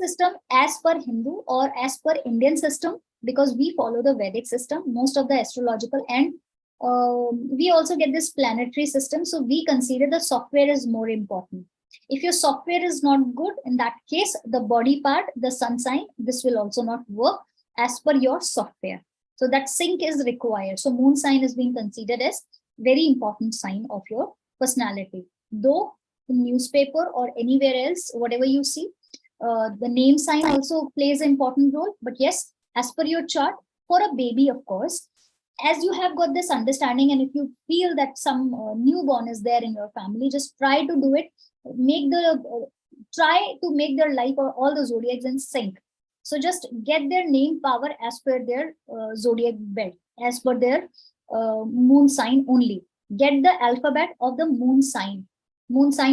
System as per Hindu or as per Indian system, because we follow the Vedic system, most of the astrological, and we also get this planetary system. So we consider the software is more important. If your software is not good, in that case, the body part, the sun sign, this will also not work as per your software. So that sync is required. So moon sign is being considered as very important sign of your personality. Though in newspaper or anywhere else, whatever you see, the name sign also plays an important role. But yes, as per your chart, for a baby, of course, as you have got this understanding, and if you feel that some newborn is there in your family, just try to do it. Try to make their life or all the zodiacs in sync. So just get their name power as per their zodiac belt, as per their moon sign only. Get the alphabet of the moon sign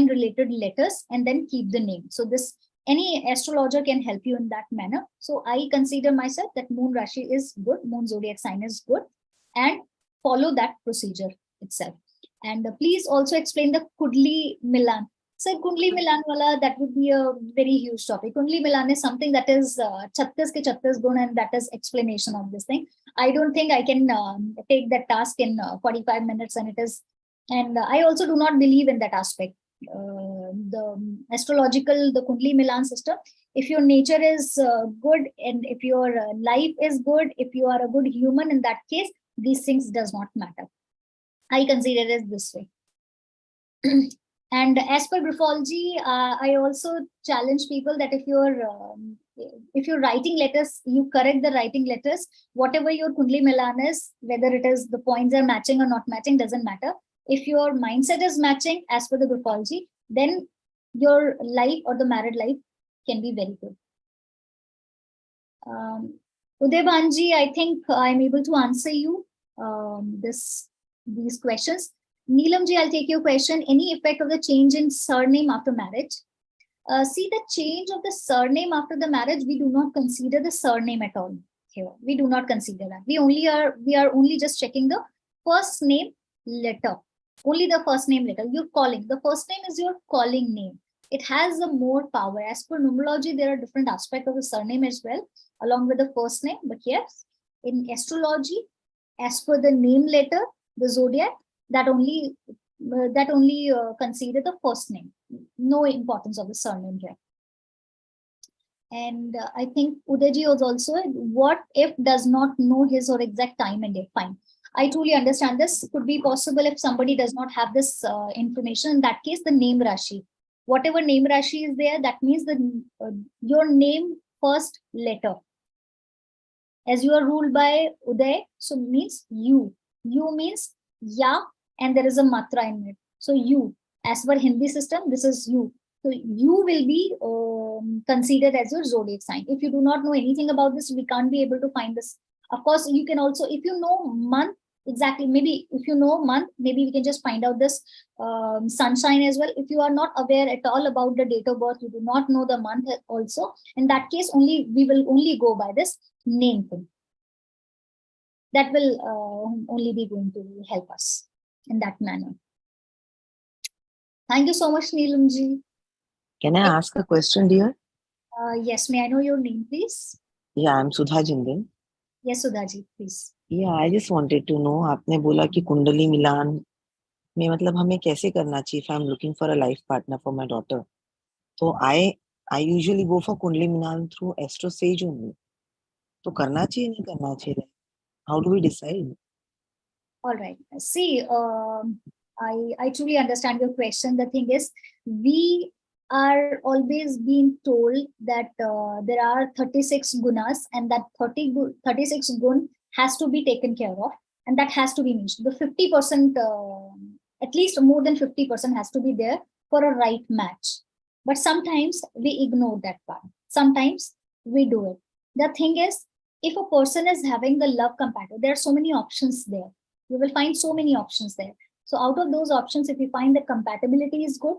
related letters, and then keep the name. So this, any astrologer can help you in that manner. So I consider myself that moon Rashi is good, moon zodiac sign is good, and follow that procedure itself. And please also explain the Kundli Milan. So Kundli Milan wala, that would be a very huge topic. Kundli Milan is something that is 36 ke 36 gun, and that is explanation of this thing. I don't think I can take that task in 45 minutes, and it is, and I also do not believe in that aspect. The astrological, the Kundli Milan system, if your nature is good, and if your life is good, if you are a good human, in that case, these things does not matter. I consider it this way. And as per graphology, I also challenge people that if you're writing letters, you correct the writing letters. Whatever your Kundli Milan is, whether it is the points are matching or not matching, doesn't matter. If your mindset is matching as per the graphology, then your life or the married life can be very good. Uday Banji, I think I'm able to answer you these questions. Neelam ji, I'll take your question. Any effect of the change in surname after marriage? See, the change of the surname after the marriage, we do not consider the surname at all here. We do not consider that. We are only just checking the first name letter. Only the first name letter. You're calling. The first name is your calling name. It has a more power. As per numerology, there are different aspects of the surname as well, along with the first name. But yes, in astrology, as per the name letter, the zodiac, that only consider the first name. No importance of the surname here. And I think Udayji was also, what if does not know his or exact time and date? Fine. I truly understand this. Could be possible if somebody does not have this information. In that case, the name Rashi. Whatever name Rashi is there, that means your name first letter. As you are ruled by Uday, so means you. You means ya, and there is a matra in it. So you, as per Hindi system, this is you. So you will be considered as your zodiac sign. If you do not know anything about this, we can't be able to find this. Of course, you can also, if you know month, exactly, maybe if you know month, maybe we can just find out this sunshine as well. If you are not aware at all about the date of birth, you do not know the month also, in that case only we will only go by this name thing. That will only be going to help us in that manner. Thank you so much, Neelamji. Can I ask a question, dear? Yes, may I know your name, please? Yeah, I'm Sudha Jindal. Yes, Sudhaji, please. Yeah, I just wanted to know, आपने बोला कि कुंडली मिलान में मतलब हमें कैसे करना चाहिए if I'm looking for a life partner for my daughter. So I usually go for कुंडली मिलान through Astro Sage only. तो करना चाहिए नहीं करना चाहिए? How do we decide? All right. See, I truly understand your question. The thing is, we are always being told that there are 36 gunas, and that 36 gun has to be taken care of, and that has to be mentioned. The 50%, at least more than 50% has to be there for a right match. But sometimes we ignore that part. Sometimes we do it. The thing is, if a person is having the love compatible, there are so many options there. You will find so many options there. So out of those options, if you find the compatibility is good,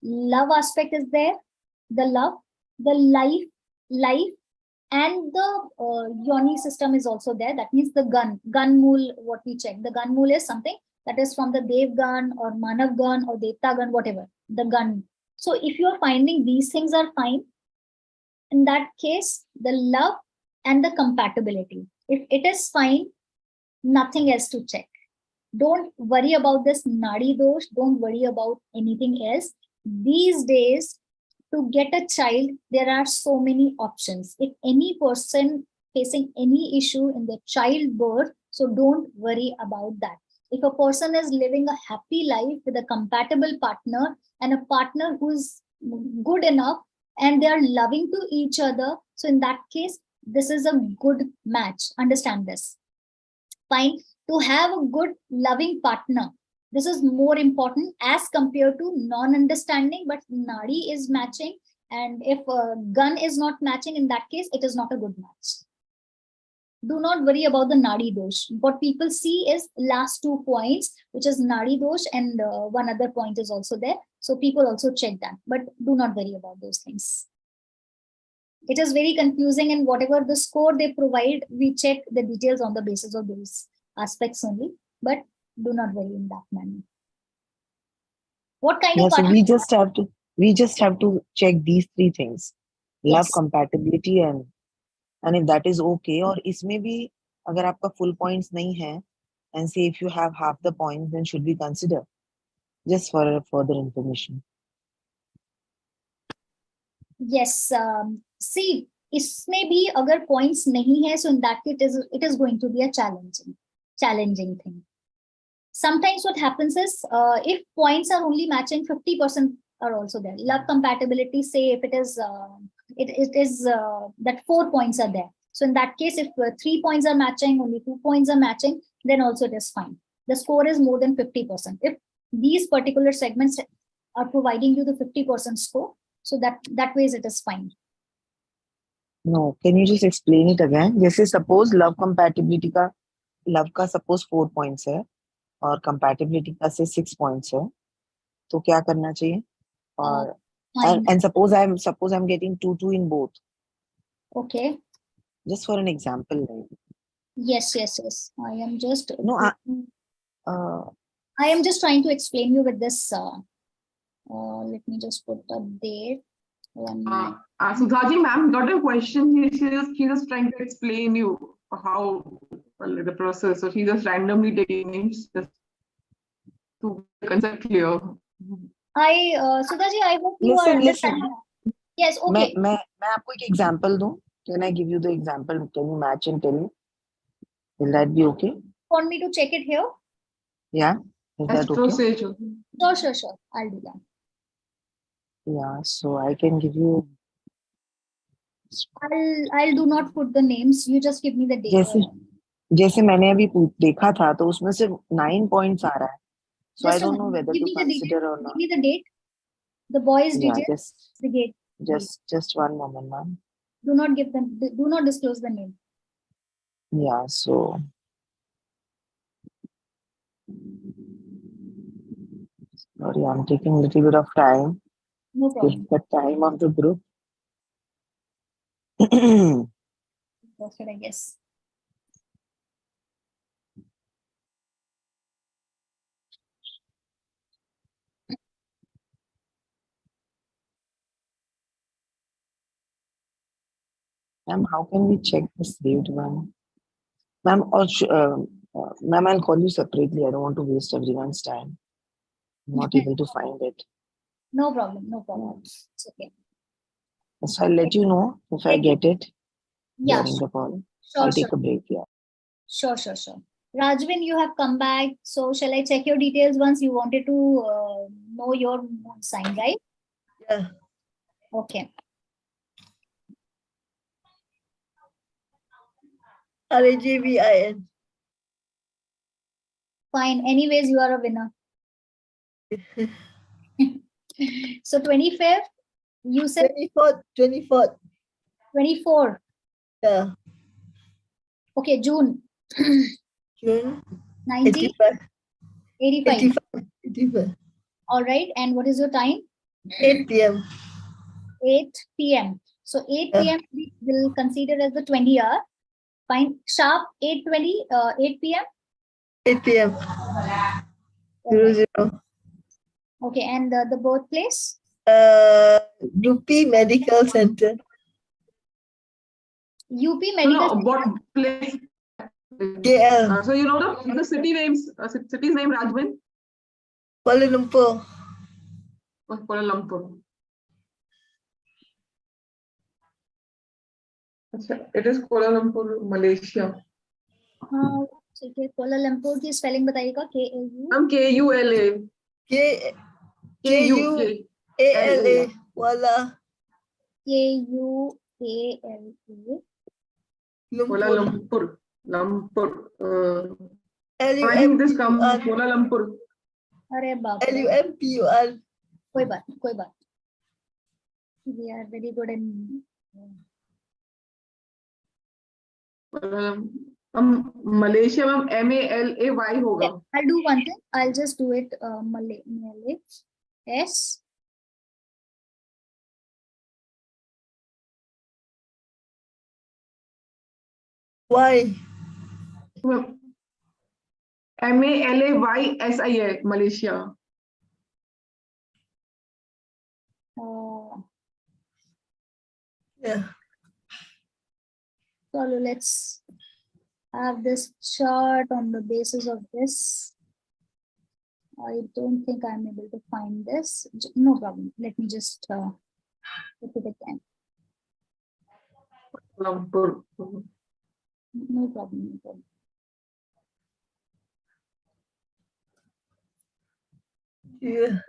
love aspect is there, the love, the life, and the yoni system is also there. That means the gun mool, what we check. The gun mool is something that is from the Dev gun or Manav gun or Devta gun, whatever, the gun. So if you are finding these things are fine, in that case, the love and the compatibility. If it is fine, nothing else to check. Don't worry about this nadi dosh. Don't worry about anything else. These days, to get a child, there are so many options. If any person facing any issue in the childbirth, so don't worry about that. If a person is living a happy life with a compatible partner and a partner who's good enough and they are loving to each other, so in that case, this is a good match. Understand this. Fine. To have a good loving partner, this is more important as compared to non-understanding, but nadi is matching, and if a gun is not matching, in that case it is not a good match. Do not worry about the nadi dosh. What people see is last 2 points, which is nadi dosh, and one other point is also there, so people also check that, but do not worry about those things. It is very confusing, and whatever the score they provide, we check the details on the basis of those aspects only, but do not worry in that manner. What kind of So partner? we just have to check these 3 things: love, Yes. compatibility, and if that is okay. Or इसमें भी अगर आपका full points नहीं है, and say if you have half the points, then should we consider? Just for further information. Yes. See, इसमें भी अगर points नहीं है, so in that case it is going to be a challenging thing. Sometimes what happens is, if points are only matching, 50% are also there. Love compatibility, say if it is that 4 points are there. So in that case, if 3 points are matching, only 2 points are matching, then also it is fine. The score is more than 50%. If these particular segments are providing you the 50% score, so that ways it is fine. No, can you just explain it again? जैसे suppose love compatibility का love का suppose 4 points है और compatibility का से 6 points है, तो क्या करना चाहिए? और and suppose I'm getting 2 in both. Okay. Just for an example. Yes. I am just I am just trying to explain you with this. Let me just put a date. Sudhaji ma'am got a question. She just trying to explain you how the process. So she's just randomly taking names just to concept clear. Sudhaji, I hope you are understanding. Yes, okay. मैं आपको एक example दूं. Can I give you the example? Can you match and tell me? Will that be okay? Want me to check it here? Yeah. Is that okay? Sure. I'll do that. Yeah. So I can give you I'll do not put the names. You just give me the date. जैसे जैसे मैंने अभी देखा था तो उसमें सिर्फ 9 points आ रहा है. So I Just a don't know moment. whether Give to me the date. consider or Give not. me the date. The boys' Yeah, details. The date. just one moment, ma'am. Do not give them. Do not disclose the name. Yeah, so sorry, I'm taking a little bit of time. No Give problem. the time of the group. That's what I guess. Ma'am, how can we check the saved one? Ma'am, or ma'am, I'll call you separately. I don't want to waste everyone's time. I'm not able to find it. No problem. No problem. It's okay. So I'll let you know if I get it Yeah. during the call. Sure. I'll take a break. Yeah. Sure. Rajvin, you have come back. So shall I check your details once? You wanted to know your moon sign, right? Yeah. Okay. RAJVIN. Fine. Anyways, you are a winner. So 25th, you said 24th. 24. Yeah. Okay, June. June 90, 85. 85. 85. All right. And what is your time? 8 p.m. 8 p.m. So 8 Yeah. p.m. we will consider as the 20 hour. Fine. Sharp 8:20, 8 p.m. 8 p.m. Okay. 00. Okay. And the birthplace? UP Medical Center. UP Medical No, what place? KL. So you know the city names, city's name Rajvin? Kuala Lumpur. Kuala Lumpur. It is Kuala Lumpur, Malaysia. हाँ ठीक है Cola Lumpur की spelling बताइएगा KLU I'm KULA. KUALA. Kuala Kuala Lumpur. Lumpur. I think this comes Kuala Lumpur. अरे बाप रे LUMPUR. कोई बात we are very good in Malaysia में MALAY होगा. I'll do one thing. I'll just do it Malay. S. Why? MALAYSIA, Malaysia. Yeah. So let's have this chart on the basis of this. I don't think I'm able to find this. No problem. Let me just put it again. Lumpur. No problem. Yeah.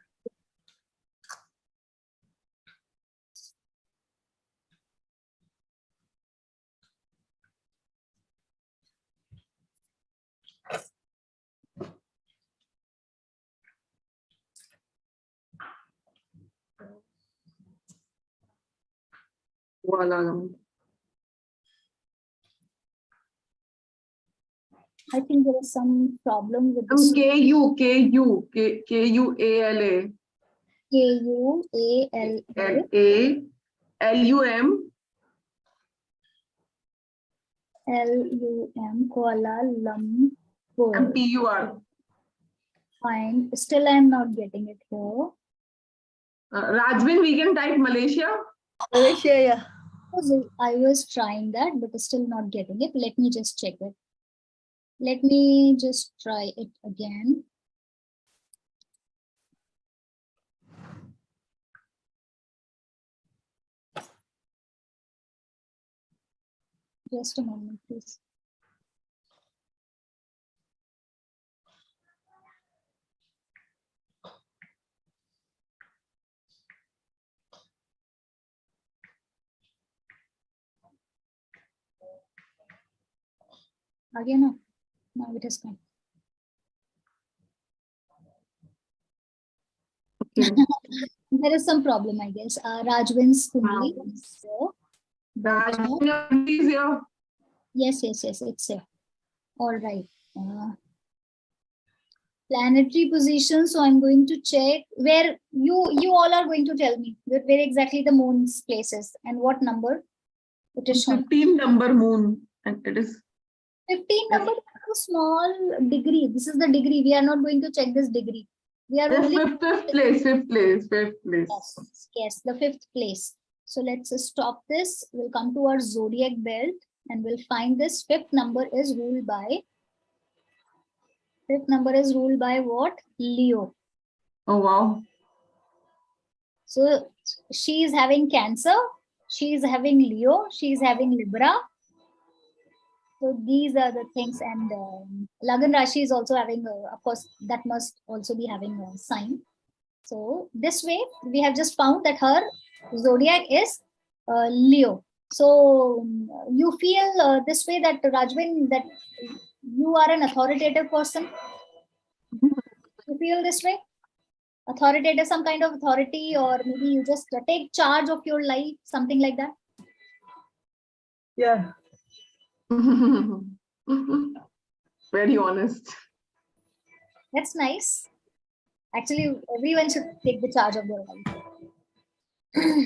I think there is some problem with this. KUALA. KUALA. LUM Kuala Lumpur. MPUR. Fine. Still, I'm not getting it here. Rajvin, we can type Malaysia. Malaysia, yeah. I was trying that, but still not getting it. Let me just check it. Let me just try it again. Just a moment, please. Again, no. Now it has come. Okay. There is some problem, I guess. Rajwin's Kundali. So, but, Please, yeah. yes, it's here. All right. Planetary position. So I'm going to check where you all are going to tell me where exactly the moon's place is and what number it is shown. 15 number moon, and it is 15 number is a small degree. This is the degree. We are not going to check this degree. We are only fifth place. yes, the 5th place. So let's stop this. We'll come to our zodiac belt and we'll find this 5th number is ruled by. 5th number is ruled by what? Leo. Oh wow. So she is having Cancer. She is having Leo. She is having Libra. So these are the things, and Lagan Rashi is also having, of course, that must also be having a sign. So this way, we have just found that her zodiac is Leo. So you feel this way that Rajwin, that you are an authoritative person? You feel this way? Authoritative, some kind of authority, or maybe you just take charge of your life, something like that? Yeah. Very honest. That's nice. Actually, everyone should take the charge of their life.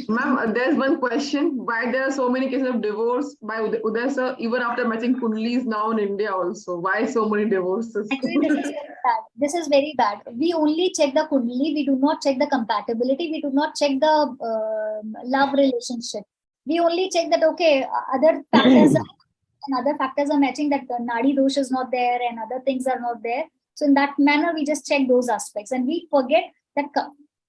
Ma'am, there's one question. Why there are so many cases of divorce by Uday sir, even after matching Kundalis now in India also? Why so many divorces? Actually, this is very bad. This is very bad. We only check the Kundali. We do not check the compatibility. We do not check the love relationship. We only check that, okay, other factors and other factors are matching, that the Nadi dosh is not there and other things are not there. So in that manner, we just check those aspects and we forget that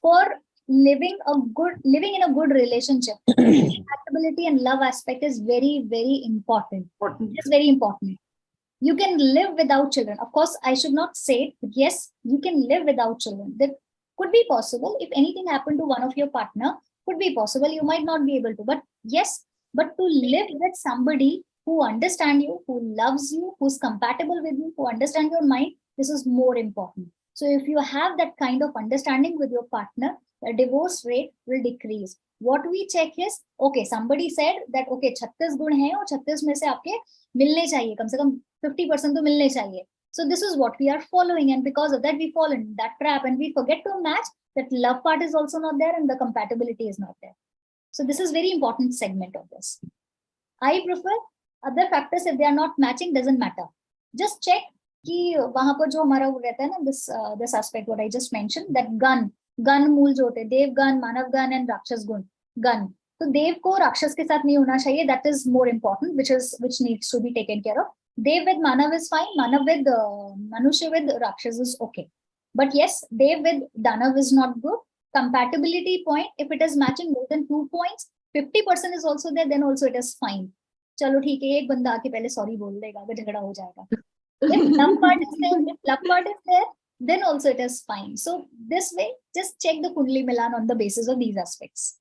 for living in a good relationship, compatibility and love aspect is very, very important. It's very important. You can live without children. Of course, I should not say it, but yes, you can live without children. That could be possible. If anything happened to one of your partner, could be possible. You might not be able to, but yes, but to live with somebody who understands you, who loves you, who's compatible with you, who understands your mind, this is more important. So if you have that kind of understanding with your partner, the divorce rate will decrease. What we check is, okay, somebody said that, okay, 36 गुण हैं और 36 में से आपके मिलने चाहिए, कम से कम 50% तो मिलने चाहिए. So this is what we are following, and because of that, we fall in that trap and we forget to match that love part is also not there and the compatibility is not there. So this is very important segment of this. I prefer other factors, if they are not matching, doesn't matter. Just check कि वहां पर जो हमारा वो रहता है ना, this aspect what I just mentioned, that गण मूल जो होते हैं, देव गण, मानव गण एंड राक्षस गण. तो देव को राक्षस के साथ नहीं होना चाहिए. That is more important, which needs to be taken care of. Dev with Manav is fine. Manav with Manushya with Rakshas is okay. But yes, Dev with Danav is not good. Compatibility point, if it is matching more than 2 points, 50% is also there, then also it is fine. चलो ठीक है, एक बंदा आके पहले sorry बोल देगा, अगर झगड़ा हो जाएगा. If love part is there, then also it is fine. So this way, just check the Kundali Milan on the basis of these aspects.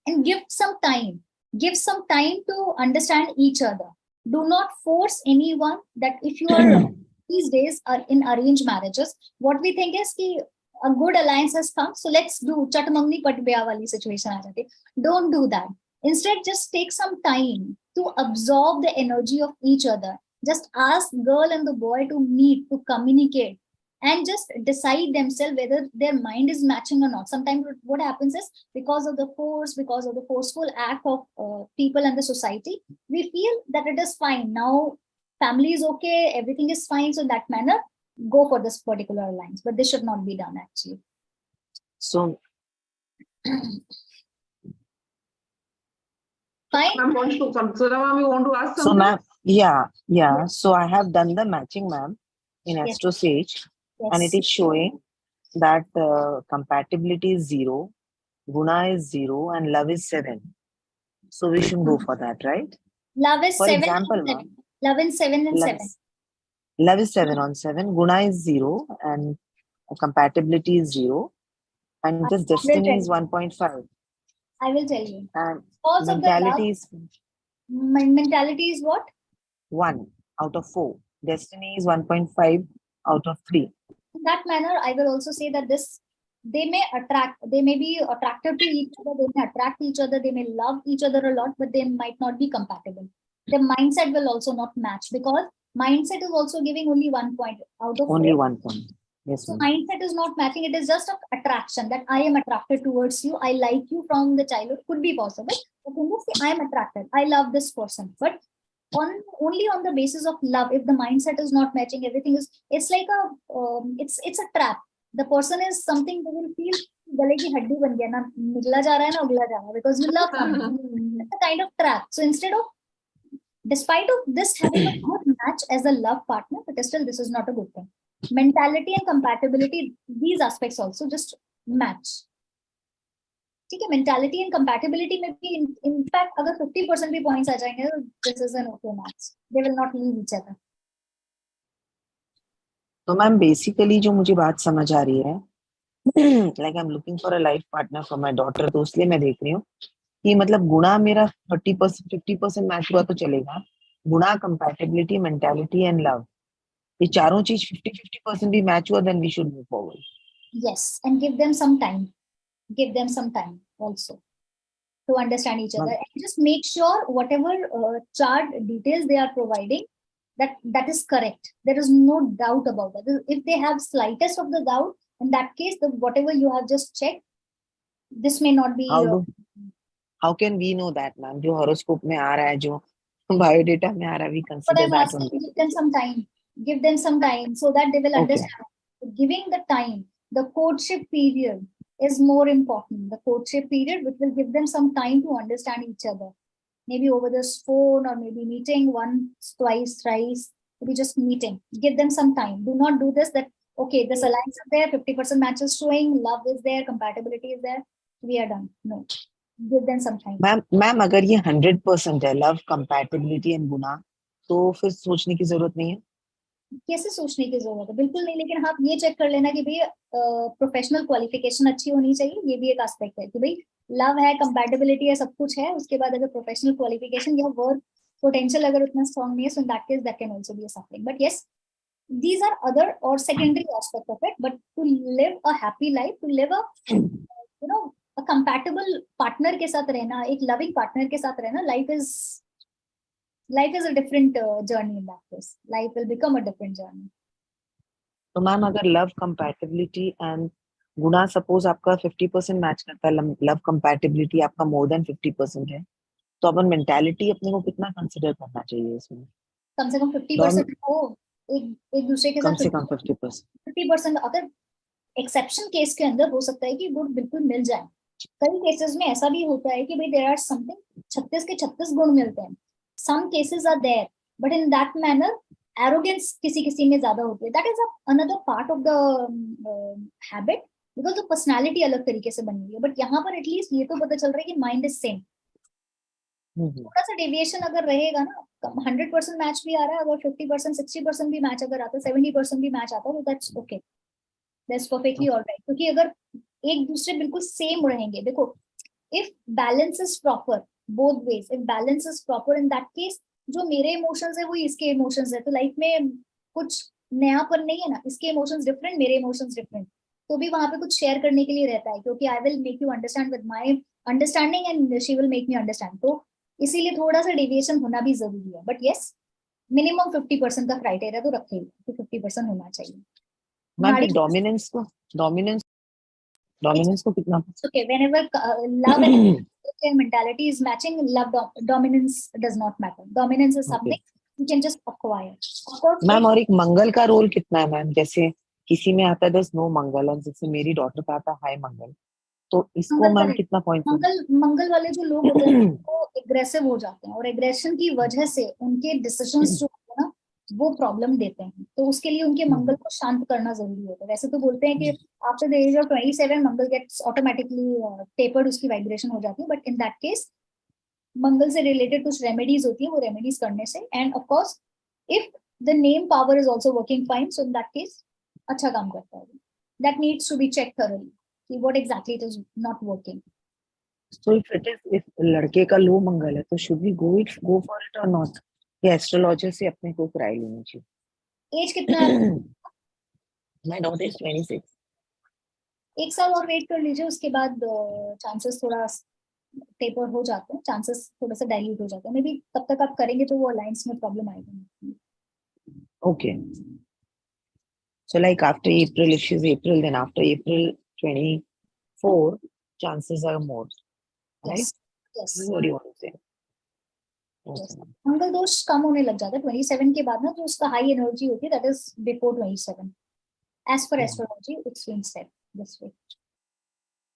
And give some time. Give some time to understand each other. Do not force anyone that if you are these days are in arranged marriages, what we think is ki a good alliance has come, so let's do chat mangni pat bya wali situation aa jati. Don't do that. Instead, just take some time to absorb the energy of each other. Just ask girl and the boy to meet, to communicate, and just decide themselves whether their mind is matching or not. Sometimes what happens is, because of the forceful act of people and the society, we feel that it is fine. Now family is okay, everything is fine. So in that manner, go for this particular alliance. But this should not be done actually. So fine. Ma'am, so now we want to ask something? So ma'am, yeah. So I have done the matching, ma'am, in Yes. Astro Sage, and it is showing that compatibility is 0, guna is 0, and love is 7. So we should go for that, right? Love is For 7 example, and 7. ma'am, Love is 7 and 7. love is 7 on 7, guna is 0, and compatibility is 0, and just destiny is 1.5. I will tell you. And Cause of the love, mentality is mentality is what? 1. out of 4. Destiny is 1.5 out of 3. In that manner, I will also say that they may be attracted to each other, they may attract each other, they may love each other a lot, but they might not be compatible. The mindset will also not match, because mindset is also giving only 1 point out of 4. Only 1 point. Yes, So ma'am. mindset is not matching. It is just an attraction, that I am attracted towards you. I like you from the childhood. Could be possible. But in this, I am attracted. I love this person. But only on the basis of love, if the mindset is not matching, everything is, it's like it's a trap. The person is something they will feel गले की हड्डी बन गया ना, निकला जा रहा है ना उगला जा रहा है, because you love someone. It's a kind of trap. So instead of, despite of this having a good match as a love partner, but still this is not a good thing. Mentality and compatibility, these aspects also just match. ठीक है, mentality and compatibility में भी in fact अगर 50% भी points आ जाएंगे, this is an okay match. They will not leave each other. तो ma'am basically जो मुझे बात समझ आ रही है, like I'm looking for a life partner for my daughter, तो इसलिए मैं देख रही हूँ कि मतलब गुणा मेरा 30% 50% मैच हुआ तो चलेगा, गुणा, कंपैटिबिलिटी, मेंटालिटी एंड लव, ये चारों चीज 50-50% भी मैच हुआ, then we should move forward. Yes, and give them some time. Give them some time also to understand each other, and just make sure whatever chart details they are providing, that is correct. There is no doubt about that. If they have slightest of the doubt, in that case, whatever you have just checked, this may not be. How can we know that, ma'am? जो horoscope में आ रहा है, जो biodata में आ रहा है, we consider that only. Give them some time. Give them some time so that they will understand. Giving the time, the courtship period is more important. The courtship period, which will give them some time to understand each other. Maybe over this phone, or maybe meeting once, twice, thrice. Maybe just meeting. Give them some time. Do not do this that, okay, this alliance is there, 50% match is showing, love is there, compatibility is there, we are done. No. Give them some time. Ma'am अगर ये 100% है, love, compatibility and गुना, तो फिर सोचने की जरूरत नहीं है? कैसे सोचने की जरूरत है? बिल्कुल नहीं, लेकिन आप ये चेक कर लेना कि भाई प्रोफेशनल क्वालिफिकेशन अच्छी होनी चाहिए. ये भी एक एस्पेक्ट है कि भाई लव है, कंपैटिबिलिटी है, सब कुछ है, उसके बाद अगर प्रोफेशनल क्वालिफिकेशन या वर्क पोटेंशियल अगर उतना स्ट्रांग नहीं है, so in that case that can also be a suffering. But yes, these are other or secondary aspect of it, but to live a happy life, to live a compatible partner के साथ रहना, एक loving partner के साथ रहना, life is a different journey in that case. Life will become a different journey. तो ma'am अगर love, compatibility and Guna suppose आपका 50% मैच करता है, love compatibility आपका more than 50% है, तो अपन मेंटालिटी अपने को कितना कंसीडर करना चाहिए इसमें? कम से कम 50% हो, एक दूसरे के साथ कम से कम 50%. अगर एक्सेप्शन केस के अंदर हो सकता है कि गुण बिल्कुल मिल जाए. कई केसेस में ऐसा भी होता है कि भाई देयर आर समथिंग 36 के 36 गुण मिलते हैं. Some cases are there, but in that manner, arrogance किसी में ज्यादा होती है. That is another part of the habit, because the personality अलग तरीके से बनी हुई है. But यहाँ पर एटलीस्ट ये तो पता चल रहा है कि mind is same. थोड़ा सा डेविएशन अगर रहेगा ना, 100% मैच भी आ रहा है, अगर 50% 60% भी मैच अगर आता है, 70% भी मैच आता है, तो that's okay, that's perfectly alright. क्योंकि अगर एक दूसरे बिल्कुल सेम रहेंगे, देखो, if balance is proper both ways, if balance is proper, in that case जो मेरे इमोशंस है वो इसके इमोशंस है, तो लाइफ में कुछ नयापन नहीं है ना. इसके इमोशंस डिफरेंट, मेरे इमोशंस डिफरेंट, तो भी वहां पे कुछ शेयर करने के लिए रहता है, क्योंकि I will make you understand with my understanding and she will make me understand. तो इसीलिए थोड़ा सा डेविएशन होना भी जरूरी है. बट यस, मिनिमम 50% का क्राइटेरिया तो रखेगा कि 50% होना चाहिए. डोमिनेंस को कितना? Okay, whenever love and mentality is matching, dominance does not matter. Dominance is something you can just acquire. Ma'am और एक मंगल का रोल कितना है मैम? जैसे किसी में आता है there's no मंगल, और जैसे मेरी डॉटर का आता है हाई मंगल, तो इसको मैम कितना पॉइंट? मंगल वाले जो लोग होते हैं वो एग्रेसिव हो जाते हैं, और एग्रेशन की वजह से उनके डिसीजंस जो होते हैं ना वो प्रॉब्लम देते हैं. तो उसके लिए उनके मंगल को शांत करना जरूरी होता है. वैसे तो बोलते हैं कि after the age of 27 Mangal gets automatically tapered, उसकी वाइब्रेशन हो जाती है. But in that case Mangal से रिलेटेड कुछ रेमेडीज होती है, वो रेमेडीज करने से, and of course if the name power is also working fine, so in that case अच्छा काम करता है. That needs to be check thoroughly कि what exactly it is not working. So if लड़के का लो मंगल है, तो should we go for it or not? ये एस्ट्रोलॉजर से अपने को राय लेनी चाहिए। एज कितना है? My daughter is 26. एक साल और वेट कर लीजिए, उसके बाद चांसेस थोड़ा टेपर हो जाते हैं, चांसेस थोड़ा सा डाइल्यूट हो जाते हैं। मे बी तब तक आप करेंगे तो वो अलायंस में प्रॉब्लम आएगा। Okay. So like after April, if she's April, then after April 24, chances are more. Right? Yes. Yes. What do you want to say? Yes. Okay. मंगल दोष कम होने लग जाता है 27 के बाद ना, जो उसका हाई एनर्जी होती है, that is before 27. As per astrology, it's been said this way.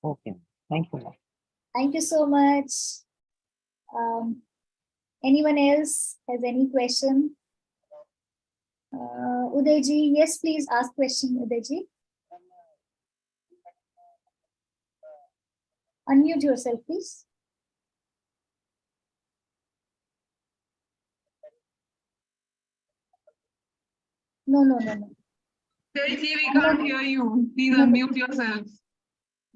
Okay. Thank you. Thank you so much. Anyone else has any question? Uday ji, yes, please ask question, Uday ji. Unmute yourself, please. No. Daisy, we can't hear you. Please unmute yourself.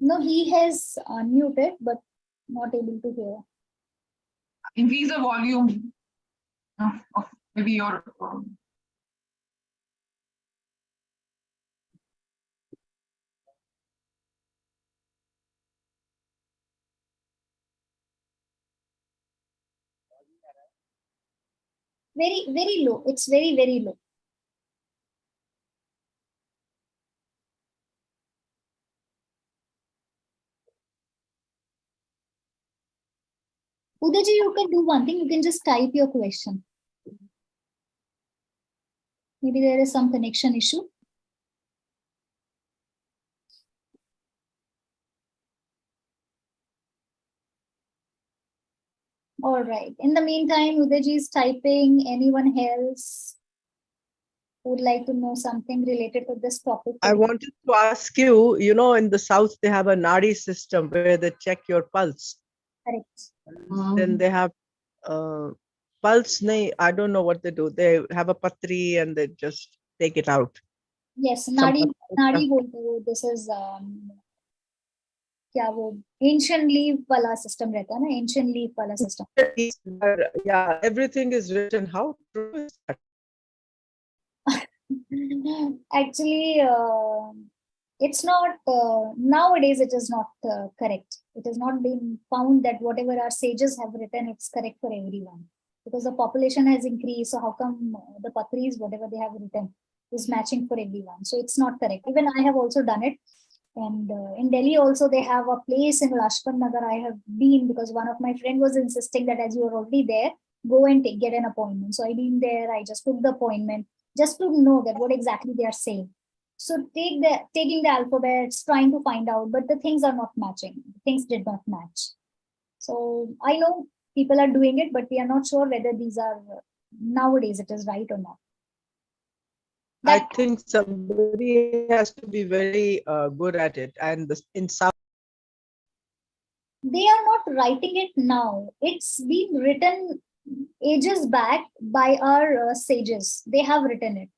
No, he has unmuted, but not able to hear. Increase the volume of maybe your. Very low. It's very low. Uday ji, you can do one thing. You can just type your question. Maybe there is some connection issue. All right. In the meantime, Uday ji is typing. Anyone else would like to know something related to this topic? I wanted to ask you, you know, in the South, they have a Nadi system where they check your pulse. Correct. Then they have pulse. I don't know what they do. They have a patri and they just take it out. Yes, Some Nadi बोलते हैं. This is क्या वो ancient leaf वाला system रहता है ना, ancient leaf वाला system. Yeah, everything is written. How true is that? Actually, it's not, nowadays it is not correct. It has not been found that whatever our sages have written, it's correct for everyone. Because the population has increased, so how come the patris, whatever they have written, is matching for everyone? So it's not correct. Even I have also done it. And in Delhi also, they have a place in Lajpat Nagar I have been, because one of my friend was insisting that as you are already there, go and get an appointment. So I've been there, I just took the appointment, just to know that what exactly they are saying. So taking the alphabets, trying to find out, but the things are not matching. Things did not match. So I know people are doing it, but we are not sure whether these are, nowadays it is right or not. I think somebody has to be very good at it. And in South, they are not writing it now. It's been written ages back by our sages. They have written it.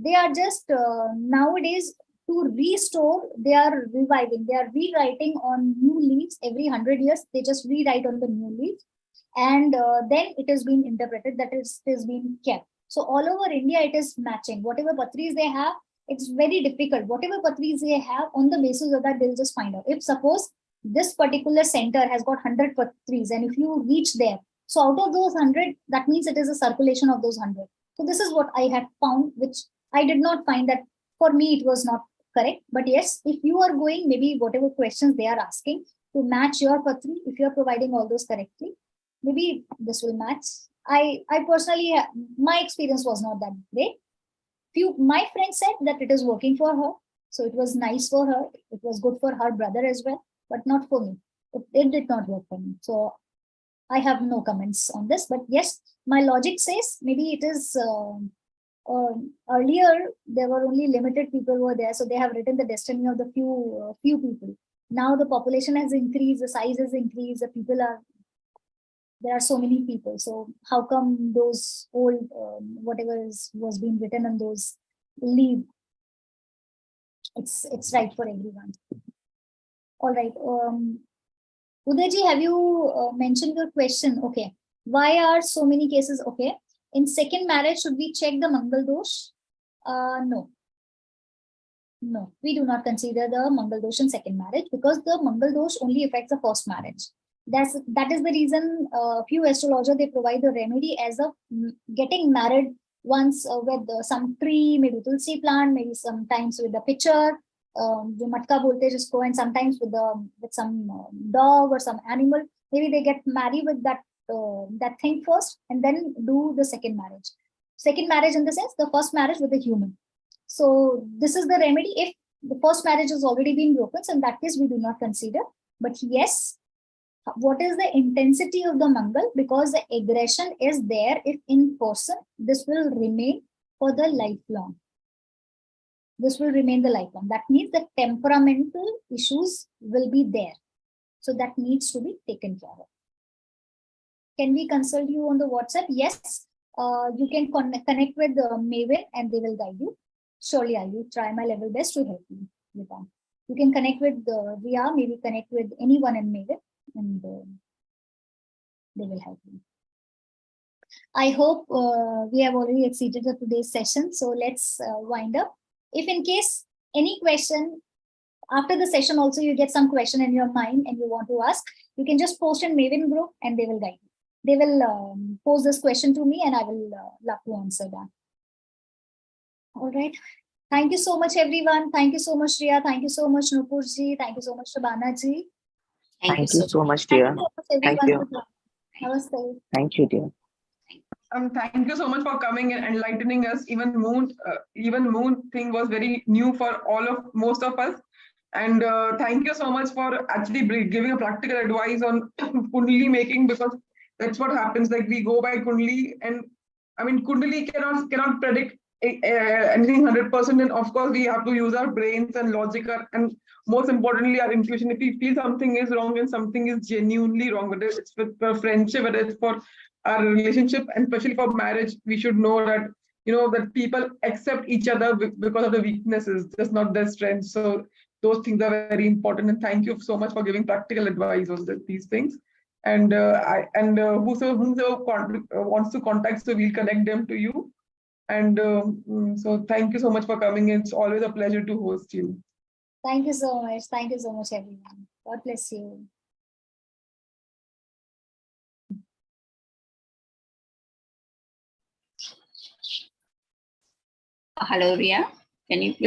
They are just nowadays to restore, they are reviving, they are rewriting on new leaves every 100 years. They just rewrite on the new leaves, and then it has been interpreted, that it is being kept. So all over India, it is matching. Whatever patris they have, it's very difficult. Whatever patris they have, on the basis of that, they'll just find out. If suppose this particular center has got 100 patris, and if you reach there, so out of those 100, that means it is a circulation of those 100. So this is what I had found, which I did not find that for me, it was not correct. But yes, if you are going, maybe whatever questions they are asking to match your patri, if you are providing all those correctly, maybe this will match. I personally, my experience was not that great. My friends said that it is working for her. So it was nice for her. It was good for her brother as well, but not for me. It did not work for me. So I have no comments on this, but yes, my logic says maybe it is, earlier there were only limited people who were there. So they have written the destiny of the few people. Now the population has increased, the size has increased, the people are, there are so many people. So how come those old, whatever was being written on those leave? It's right for everyone. All right. Udayji, have you mentioned your question? Okay. Why are so many cases? Okay. In second marriage, should we check the Mangal Dosh? No. No, we do not consider the Mangal Dosh in second marriage because the Mangal Dosh only affects the first marriage. That is the reason few astrologers, they provide the remedy as of getting married once with some tree, maybe tulsi plant, maybe sometimes with the pitcher, the matka bolte jisko, and sometimes with some dog or some animal. Maybe they get married with that thing first and then do the second marriage. Second marriage in the sense the first marriage with the human. So this is the remedy if the first marriage has already been broken. So in that case, we do not consider. But yes, what is the intensity of the Mangal? Because the aggression is there if in person, this will remain for the lifelong. This will remain the lifelong. That means the temperamental issues will be there. So that needs to be taken care of. Can we consult you on the WhatsApp? Yes, you can connect with Maven and they will guide you. Surely I will try my level best to help you with that. You can connect with Ria, maybe connect with anyone in Maven, and they will help you. I hope we have already exceeded today's session. So let's wind up. If in case any question, after the session also you get some question in your mind and you want to ask, you can just post in Maven group and they will guide you. They will pose this question to me and I will love to answer that. All right. Thank you so much, everyone. Thank you so much, Riya. Thank you so much, Nupurji. Thank you so much, Shabana ji. Thank you so much, dear. Thank you. Namaste. Thank you, dear. Thank you so much for coming and enlightening us. Even moon thing was very new for most of us. And thank you so much for actually giving a practical advice on Kundali making, because that's what happens. Like we go by Kundali, and I mean Kundali cannot predict anything 100%. And of course, we have to use our brains and logic, and most importantly, our intuition. If we feel something is wrong and something is genuinely wrong, whether it's for friendship, whether it's for our relationship, and especially for marriage, we should know that that people accept each other because of the weaknesses, just not their strengths. So those things are very important. And thank you so much for giving practical advice on these things. And whosoever wants to contact, so we'll connect them to you. And so thank you so much for coming. It's always a pleasure to host you. Thank you so much. Thank you so much, everyone. God bless you. Hello, Ria. Can you please